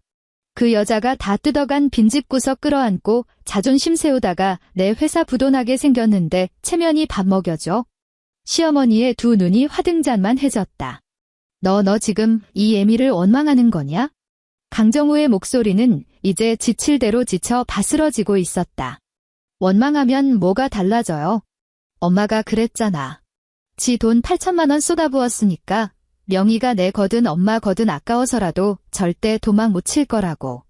그 여자가 다 뜯어간 빈집 구석 끌어안고 자존심 세우다가 내 회사 부도나게 생겼는데 체면이 밥 먹여줘. 시어머니의 두 눈이 화등잔만해졌다. 너 지금 이 애미를 원망하는 거냐? 강정우의 목소리는 이제 지칠 대로 지쳐 바스러지고 있었다. 원망하면 뭐가 달라져요? 엄마가 그랬잖아. 지 돈 8천만 원 쏟아부었으니까 명의가 내 거든 엄마 거든 아까워서라도 절대 도망 못 칠 거라고.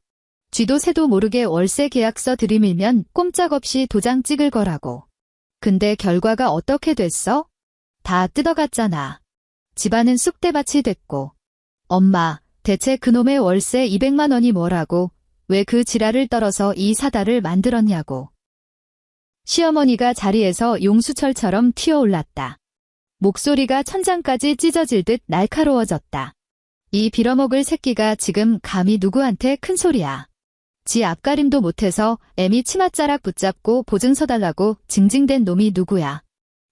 쥐도 새도 모르게 월세 계약서 들이밀면 꼼짝없이 도장 찍을 거라고. 근데 결과가 어떻게 됐어? 다 뜯어갔잖아. 집안은 쑥대밭이 됐고. 엄마, 대체 그놈의 월세 200만 원이 뭐라고, 왜 그 지랄을 떨어서 이 사달을 만들었냐고. 시어머니가 자리에서 용수철처럼 튀어올랐다. 목소리가 천장까지 찢어질 듯 날카로워졌다. 이 빌어먹을 새끼가 지금 감히 누구한테 큰 소리야. 지 앞가림도 못해서 애미 치맛자락 붙잡고 보증서 달라고 징징댄 놈이 누구야.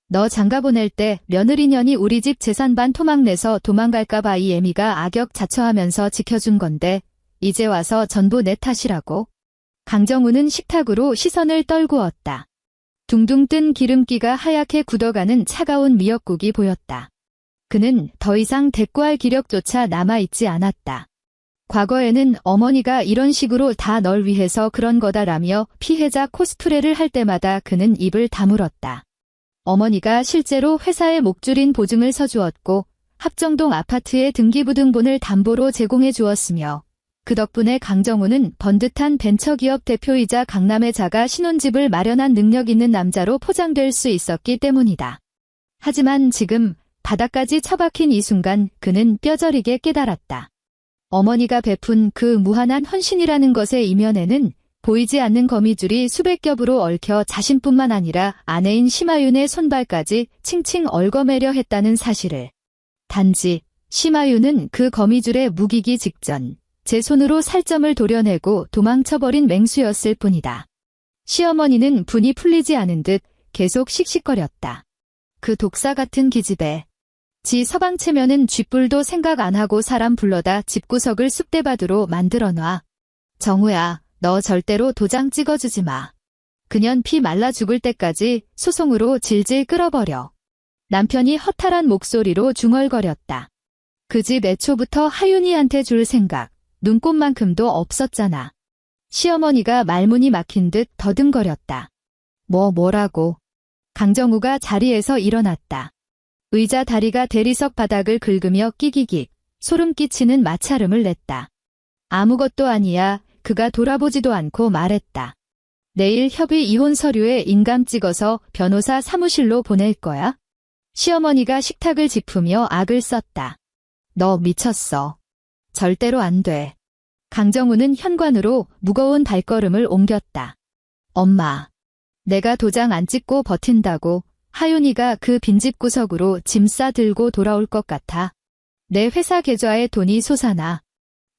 너 장가 보낼 때 며느리년이 우리 집 재산반 토막내서 도망갈까봐 이 애미가 악역 자처하면서 지켜준 건데 이제 와서 전부 내 탓이라고. 강정우는 식탁으로 시선을 떨구었다. 둥둥 뜬 기름기가 하얗게 굳어가는 차가운 미역국이 보였다. 그는 더 이상 대꾸할 기력조차 남아있지 않았다. 과거에는 어머니가 이런 식으로 다 널 위해서 그런 거다라며 피해자 코스프레를 할 때마다 그는 입을 다물었다. 어머니가 실제로 회사에 목줄인 보증을 서주었고 합정동 아파트의 등기부등본을 담보로 제공해 주었으며 그 덕분에 강정우는 번듯한 벤처기업 대표이자 강남에 자가 신혼집을 마련한 능력 있는 남자로 포장될 수 있었기 때문이다. 하지만 지금 바닥까지 처박힌 이 순간 그는 뼈저리게 깨달았다. 어머니가 베푼 그 무한한 헌신이라는 것의 이면에는 보이지 않는 거미줄이 수백 겹으로 얽혀 자신뿐만 아니라 아내인 심하윤의 손발까지 칭칭 얽어매려 했다는 사실을. 단지 심하윤은 그 거미줄에 묵이기 직전 제 손으로 살점을 도려내고 도망쳐버린 맹수였을 뿐이다. 시어머니는 분이 풀리지 않은 듯 계속 씩씩거렸다. 그 독사 같은 기집애. 지 서방체면은 쥐뿔도 생각 안 하고 사람 불러다 집구석을 쑥대밭으로 만들어놔. 정우야, 너 절대로 도장 찍어주지 마. 그년 피 말라 죽을 때까지 소송으로 질질 끌어버려. 남편이 허탈한 목소리로 중얼거렸다. 그 집 애초부터 하윤이한테 줄 생각, 눈꼽만큼도 없었잖아. 시어머니가 말문이 막힌 듯 더듬거렸다. 뭐라고. 강정우가 자리에서 일어났다. 의자 다리가 대리석 바닥을 긁으며 끼기기 소름 끼치는 마찰음을 냈다. 아무것도 아니야. 그가 돌아보지도 않고 말했다. 내일 협의 이혼 서류에 인감 찍어서 변호사 사무실로 보낼 거야? 시어머니가 식탁을 짚으며 악을 썼다. 너 미쳤어. 절대로 안 돼. 강정우는 현관으로 무거운 발걸음을 옮겼다. 엄마. 내가 도장 안 찍고 버틴다고 하윤이가 그 빈집 구석으로 짐 싸들고 돌아올 것 같아. 내 회사 계좌에 돈이 솟아나.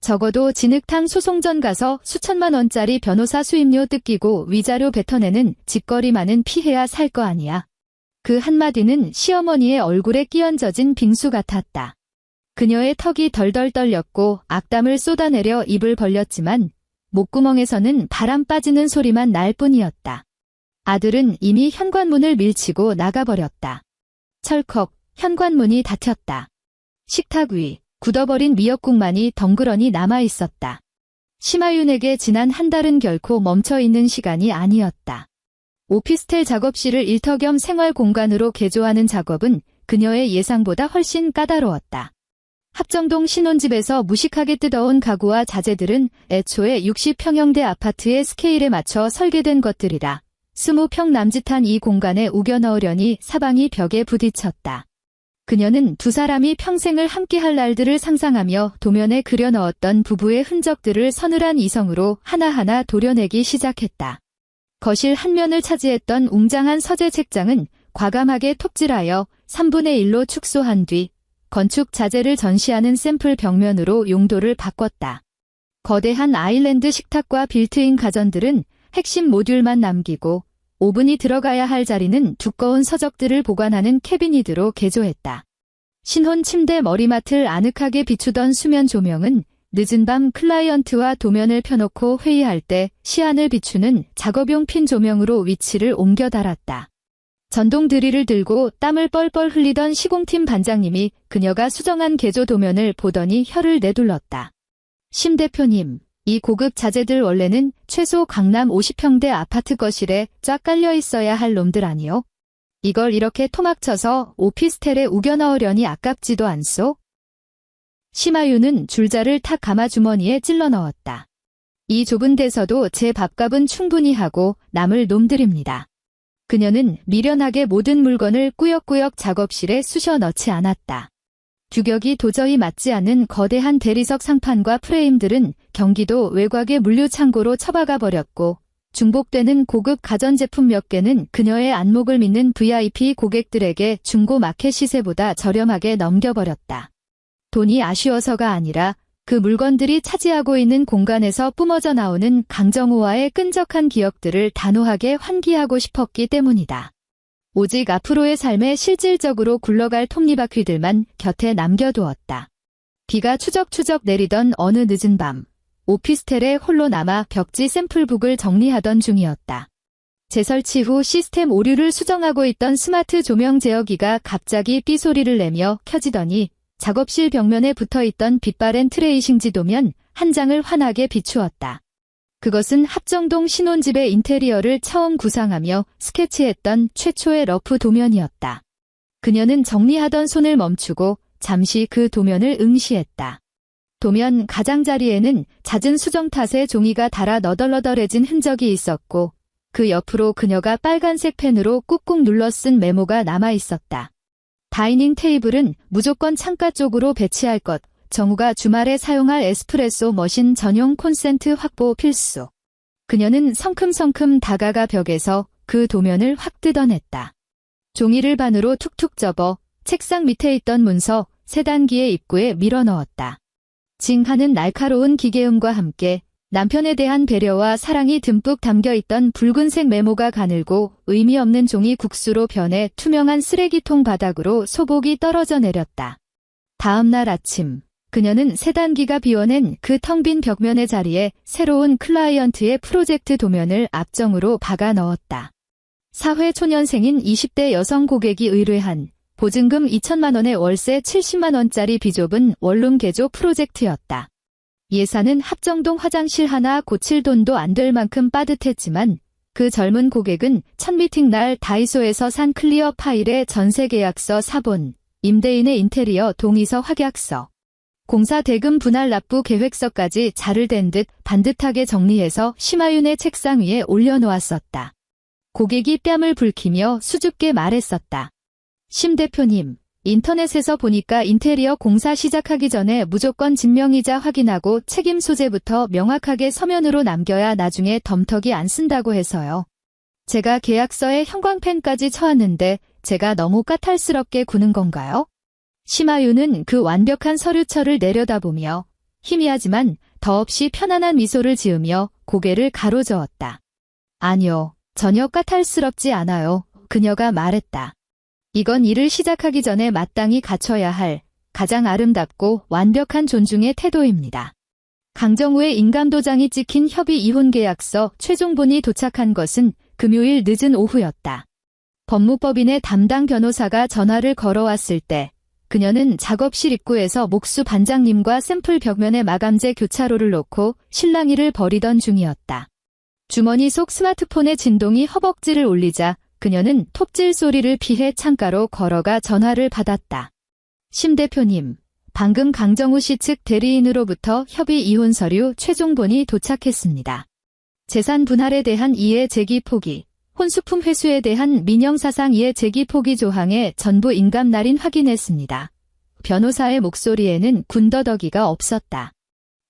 적어도 진흙탕 소송전 가서 수천만 원짜리 변호사 수임료 뜯기고 위자료 뱉어내는 짓거리만은 피해야 살 거 아니야. 그 한마디는 시어머니의 얼굴에 끼얹어진 빙수 같았다. 그녀의 턱이 덜덜 떨렸고 악담을 쏟아내려 입을 벌렸지만 목구멍에서는 바람 빠지는 소리만 날 뿐이었다. 아들은 이미 현관문을 밀치고 나가버렸다. 철컥 현관문이 닫혔다. 식탁 위 굳어버린 미역국만이 덩그러니 남아있었다. 심하윤에게 지난 한 달은 결코 멈춰있는 시간이 아니었다. 오피스텔 작업실을 일터 겸 생활 공간으로 개조하는 작업은 그녀의 예상보다 훨씬 까다로웠다. 합정동 신혼집에서 무식하게 뜯어온 가구와 자재들은 애초에 60평형대 아파트의 스케일에 맞춰 설계된 것들이라 20평 남짓한 이 공간에 우겨 넣으려니 사방이 벽에 부딪혔다. 그녀는 두 사람이 평생을 함께할 날들을 상상하며 도면에 그려 넣었던 부부의 흔적들을 서늘한 이성으로 하나하나 도려내기 시작했다. 거실 한 면을 차지했던 웅장한 서재 책장은 과감하게 톱질하여 3분의 1로 축소한 뒤 건축 자재를 전시하는 샘플 벽면으로 용도를 바꿨다. 거대한 아일랜드 식탁과 빌트인 가전들은 핵심 모듈만 남기고 오븐이 들어가야 할 자리는 두꺼운 서적들을 보관하는 캐비닛으로 개조했다. 신혼 침대 머리맡을 아늑하게 비추던 수면 조명은 늦은 밤 클라이언트와 도면을 펴놓고 회의할 때 시안을 비추는 작업용 핀 조명으로 위치를 옮겨 달았다. 전동 드릴을 들고 땀을 뻘뻘 흘리던 시공팀 반장님이 그녀가 수정한 개조 도면을 보더니 혀를 내둘렀다. 심 대표님, 이 고급 자재들 원래는 최소 강남 50평대 아파트 거실에 쫙 깔려 있어야 할 놈들 아니요? 이걸 이렇게 토막쳐서 오피스텔에 우겨 넣으려니 아깝지도 않소? 심하윤은 줄자를 탁 감아 주머니에 찔러 넣었다. 이 좁은 데서도 제 밥값은 충분히 하고 남을 놈들입니다. 그녀는 미련하게 모든 물건을 꾸역꾸역 작업실에 쑤셔 넣지 않았다. 규격이 도저히 맞지 않는 거대한 대리석 상판과 프레임들은 경기도 외곽의 물류창고로 처박아 버렸고 중복되는 고급 가전제품 몇 개는 그녀의 안목을 믿는 VIP 고객들에게 중고 마켓 시세보다 저렴하게 넘겨버렸다. 돈이 아쉬워서가 아니라 그 물건들이 차지하고 있는 공간에서 뿜어져 나오는 강정우와의 끈적한 기억들을 단호하게 환기하고 싶었기 때문이다. 오직 앞으로의 삶에 실질적으로 굴러갈 톱니바퀴들만 곁에 남겨두었다. 비가 추적추적 내리던 어느 늦은 밤, 오피스텔에 홀로 남아 벽지 샘플북을 정리하던 중이었다. 재설치 후 시스템 오류를 수정하고 있던 스마트 조명 제어기가 갑자기 삐소리를 내며 켜지더니 작업실 벽면에 붙어있던 빛바랜 트레이싱 지도면 한 장을 환하게 비추었다. 그것은 합정동 신혼집의 인테리어를 처음 구상하며 스케치했던 최초의 러프 도면이었다. 그녀는 정리하던 손을 멈추고 잠시 그 도면을 응시했다. 도면 가장자리에는 잦은 수정 탓에 종이가 닳아 너덜너덜해진 흔적이 있었고 그 옆으로 그녀가 빨간색 펜으로 꾹꾹 눌러 쓴 메모가 남아있었다. 다이닝 테이블은 무조건 창가 쪽으로 배치할 것. 정우가 주말에 사용할 에스프레소 머신 전용 콘센트 확보 필수. 그녀는 성큼성큼 다가가 벽에서 그 도면을 확 뜯어냈다. 종이를 반으로 툭툭 접어 책상 밑에 있던 문서 세단기의 입구에 밀어넣었다. 징하는 날카로운 기계음과 함께 남편에 대한 배려와 사랑이 듬뿍 담겨있던 붉은색 메모가 가늘고 의미 없는 종이 국수로 변해 투명한 쓰레기통 바닥으로 소복이 떨어져 내렸다. 다음 날 아침, 그녀는 세단기가 비워낸 그 텅 빈 벽면의 자리에 새로운 클라이언트의 프로젝트 도면을 앞정으로 박아 넣었다. 사회초년생인 20대 여성 고객이 의뢰한 보증금 2천만 원에 월세 70만 원짜리 비좁은 원룸 개조 프로젝트였다. 예산은 합정동 화장실 하나 고칠 돈도 안 될 만큼 빠듯했지만 그 젊은 고객은 첫 미팅 날 다이소에서 산 클리어 파일에 전세 계약서 사본, 임대인의 인테리어 동의서 확약서, 공사 대금 분할 납부 계획서까지 자를 댄 듯 반듯하게 정리해서 심하윤의 책상 위에 올려놓았었다. 고객이 뺨을 붉히며 수줍게 말했었다. 심 대표님, 인터넷에서 보니까 인테리어 공사 시작하기 전에 무조건 진명이자 확인하고 책임 소재부터 명확하게 서면으로 남겨야 나중에 덤터기 안 쓴다고 해서요. 제가 계약서에 형광펜까지 쳐왔는데 제가 너무 까탈스럽게 구는 건가요? 심하윤은 그 완벽한 서류철을 내려다보며 희미하지만 더없이 편안한 미소를 지으며 고개를 가로저었다. 아니요, 전혀 까탈스럽지 않아요. 그녀가 말했다. 이건 일을 시작하기 전에 마땅히 갖춰야 할 가장 아름답고 완벽한 존중의 태도입니다. 강정우의 인감도장이 찍힌 협의 이혼 계약서 최종본이 도착한 것은 금요일 늦은 오후였다. 법무법인의 담당 변호사가 전화를 걸어왔을 때 그녀는 작업실 입구에서 목수 반장님과 샘플 벽면에 마감재 교차로를 놓고 실랑이를 벌이던 중이었다. 주머니 속 스마트폰의 진동이 허벅지를 울리자 그녀는 톱질 소리를 피해 창가로 걸어가 전화를 받았다. 심 대표님, 방금 강정우 씨 측 대리인으로부터 협의 이혼 서류 최종본이 도착했습니다. 재산 분할에 대한 이해 제기 포기, 혼수품 회수에 대한 민영사상 이해 제기 포기 조항에 전부 인감 날인 확인했습니다. 변호사의 목소리에는 군더더기가 없었다.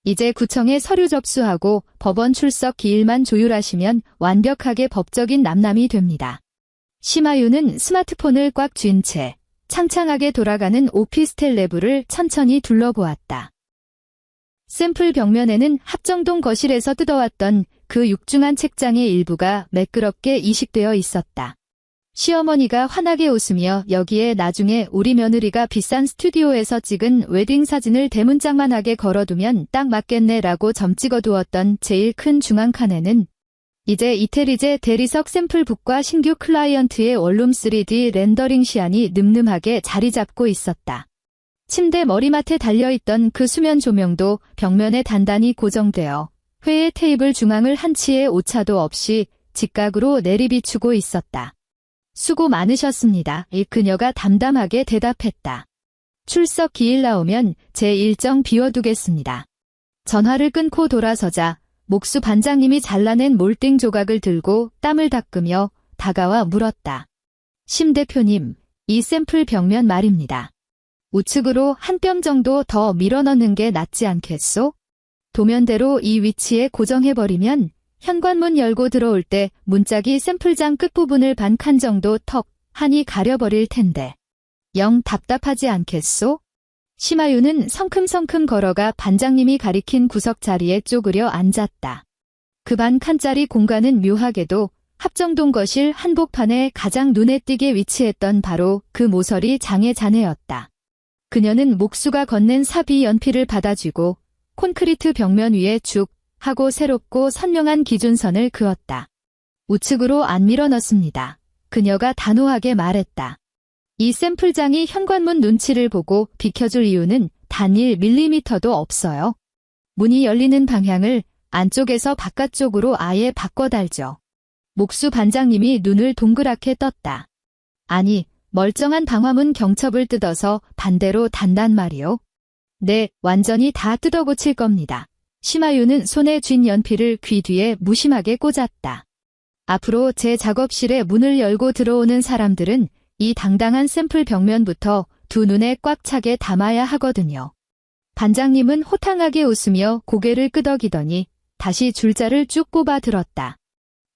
이제 구청에 서류 접수하고 법원 출석 기일만 조율하시면 완벽하게 법적인 남남이 됩니다. 심하윤은 스마트폰을 꽉 쥔 채 창창하게 돌아가는 오피스텔 내부를 천천히 둘러보았다. 샘플 벽면에는 합정동 거실에서 뜯어왔던 그 육중한 책장의 일부가 매끄럽게 이식되어 있었다. 시어머니가 환하게 웃으며 여기에 나중에 우리 며느리가 비싼 스튜디오에서 찍은 웨딩 사진을 대문짝만하게 걸어두면 딱 맞겠네라고 점 찍어두었던 제일 큰 중앙 칸에는 이제 이태리제 대리석 샘플북과 신규 클라이언트의 원룸 3D 렌더링 시안이 늠름하게 자리 잡고 있었다. 침대 머리맡에 달려있던 그 수면 조명도 벽면에 단단히 고정되어 회의 테이블 중앙을 한치의 오차도 없이 직각으로 내리비추고 있었다. 수고 많으셨습니다. 그녀가 담담하게 대답했다. 출석 기일 나오면 제 일정 비워두겠습니다. 전화를 끊고 돌아서자 목수 반장님이 잘라낸 몰딩 조각을 들고 땀을 닦으며 다가와 물었다. 심 대표님, 이 샘플 벽면 말입니다. 우측으로 한 뼘 정도 더 밀어넣는 게 낫지 않겠소? 도면대로 이 위치에 고정해버리면 현관문 열고 들어올 때 문짝이 샘플장 끝부분을 반 칸 정도 턱 하니 가려버릴 텐데. 영 답답하지 않겠소? 심하윤은 성큼성큼 걸어가 반장님이 가리킨 구석 자리에 쪼그려 앉았다. 그 반 칸짜리 공간은 묘하게도 합정동 거실 한복판에 가장 눈에 띄게 위치했던 바로 그 모서리 장의 자네였다. 그녀는 목수가 건넨 사비 연필을 받아쥐고 콘크리트 벽면 위에 쭉 하고 새롭고 선명한 기준선을 그었다. 우측으로 안 밀어넣습니다. 그녀가 단호하게 말했다. 이 샘플장이 현관문 눈치를 보고 비켜줄 이유는 단 1mm도 없어요. 문이 열리는 방향을 안쪽에서 바깥쪽으로 아예 바꿔달죠. 목수 반장님이 눈을 동그랗게 떴다. 아니, 멀쩡한 방화문 경첩을 뜯어서 반대로 단단 말이요. 네, 완전히 다 뜯어고칠 겁니다. 심하윤은 손에 쥔 연필을 귀 뒤에 무심하게 꽂았다. 앞으로 제 작업실에 문을 열고 들어오는 사람들은 이 당당한 샘플 벽면부터 두 눈에 꽉 차게 담아야 하거든요. 반장님은 호탕하게 웃으며 고개를 끄덕이더니 다시 줄자를 쭉 꼽아 들었다.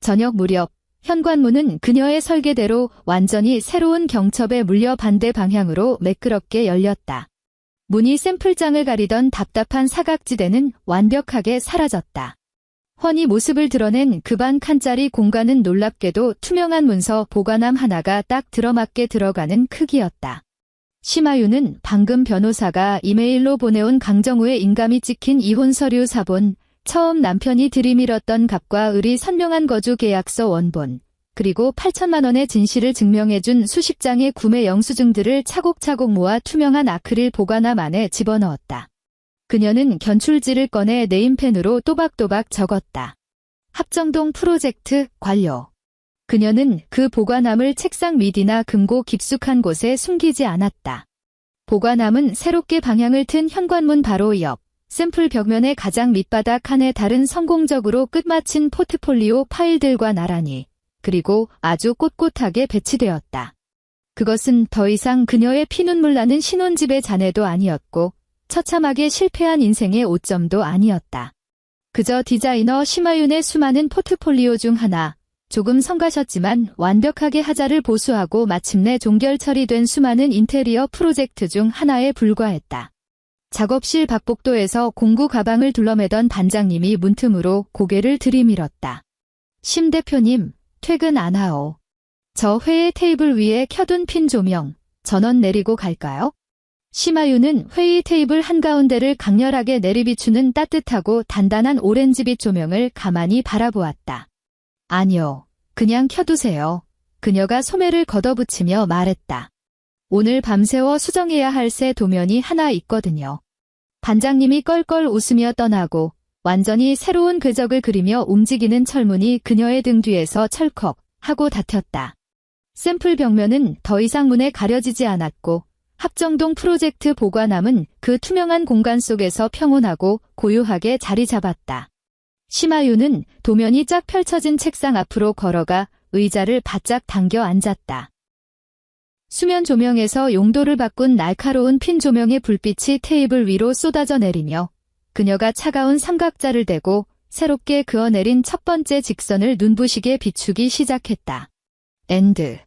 저녁 무렵 현관문은 그녀의 설계대로 완전히 새로운 경첩에 물려 반대 방향으로 매끄럽게 열렸다. 문이 샘플장을 가리던 답답한 사각지대는 완벽하게 사라졌다. 훤히 모습을 드러낸 그 반 칸짜리 공간은 놀랍게도 투명한 문서 보관함 하나가 딱 들어맞게 들어가는 크기였다. 심하윤은 방금 변호사가 이메일로 보내온 강정우의 인감이 찍힌 이혼 서류 사본, 처음 남편이 들이밀었던 갑과 을이 선명한 거주 계약서 원본, 그리고 8천만 원의 진실을 증명해준 수십 장의 구매 영수증들을 차곡차곡 모아 투명한 아크릴 보관함 안에 집어넣었다. 그녀는 견출지를 꺼내 네임펜으로 또박또박 적었다. 합정동 프로젝트 완료. 그녀는 그 보관함을 책상 밑이나 금고 깊숙한 곳에 숨기지 않았다. 보관함은 새롭게 방향을 튼 현관문 바로 옆, 샘플 벽면의 가장 밑바닥 칸에 다른 성공적으로 끝마친 포트폴리오 파일들과 나란히, 그리고 아주 꼿꼿하게 배치되었다. 그것은 더 이상 그녀의 피눈물 나는 신혼집의 잔해도 아니었고, 처참하게 실패한 인생의 오점도 아니었다. 그저 디자이너 심하윤의 수많은 포트폴리오 중 하나, 조금 성가셨지만 완벽하게 하자를 보수하고 마침내 종결 처리된 수많은 인테리어 프로젝트 중 하나에 불과했다. 작업실 박복도에서 공구 가방을 둘러매던 반장님이 문틈으로 고개를 들이밀었다. 심 대표님, 퇴근 안 하오. 저 회의 테이블 위에 켜둔 핀 조명, 전원 내리고 갈까요? 심하윤은 회의 테이블 한가운데를 강렬하게 내리비추는 따뜻하고 단단한 오렌지빛 조명을 가만히 바라보았다. 아니요, 그냥 켜두세요. 그녀가 소매를 걷어붙이며 말했다. 오늘 밤새워 수정해야 할 새 도면이 하나 있거든요. 반장님이 껄껄 웃으며 떠나고 완전히 새로운 궤적을 그리며 움직이는 철문이 그녀의 등 뒤에서 철컥 하고 닫혔다. 샘플 벽면은 더 이상 문에 가려지지 않았고 합정동 프로젝트 보관함은 그 투명한 공간 속에서 평온하고 고요하게 자리 잡았다. 심하윤은 도면이 쫙 펼쳐진 책상 앞으로 걸어가 의자를 바짝 당겨 앉았다. 수면 조명에서 용도를 바꾼 날카로운 핀 조명의 불빛이 테이블 위로 쏟아져 내리며 그녀가 차가운 삼각자를 대고 새롭게 그어내린 첫 번째 직선을 눈부시게 비추기 시작했다. 엔드.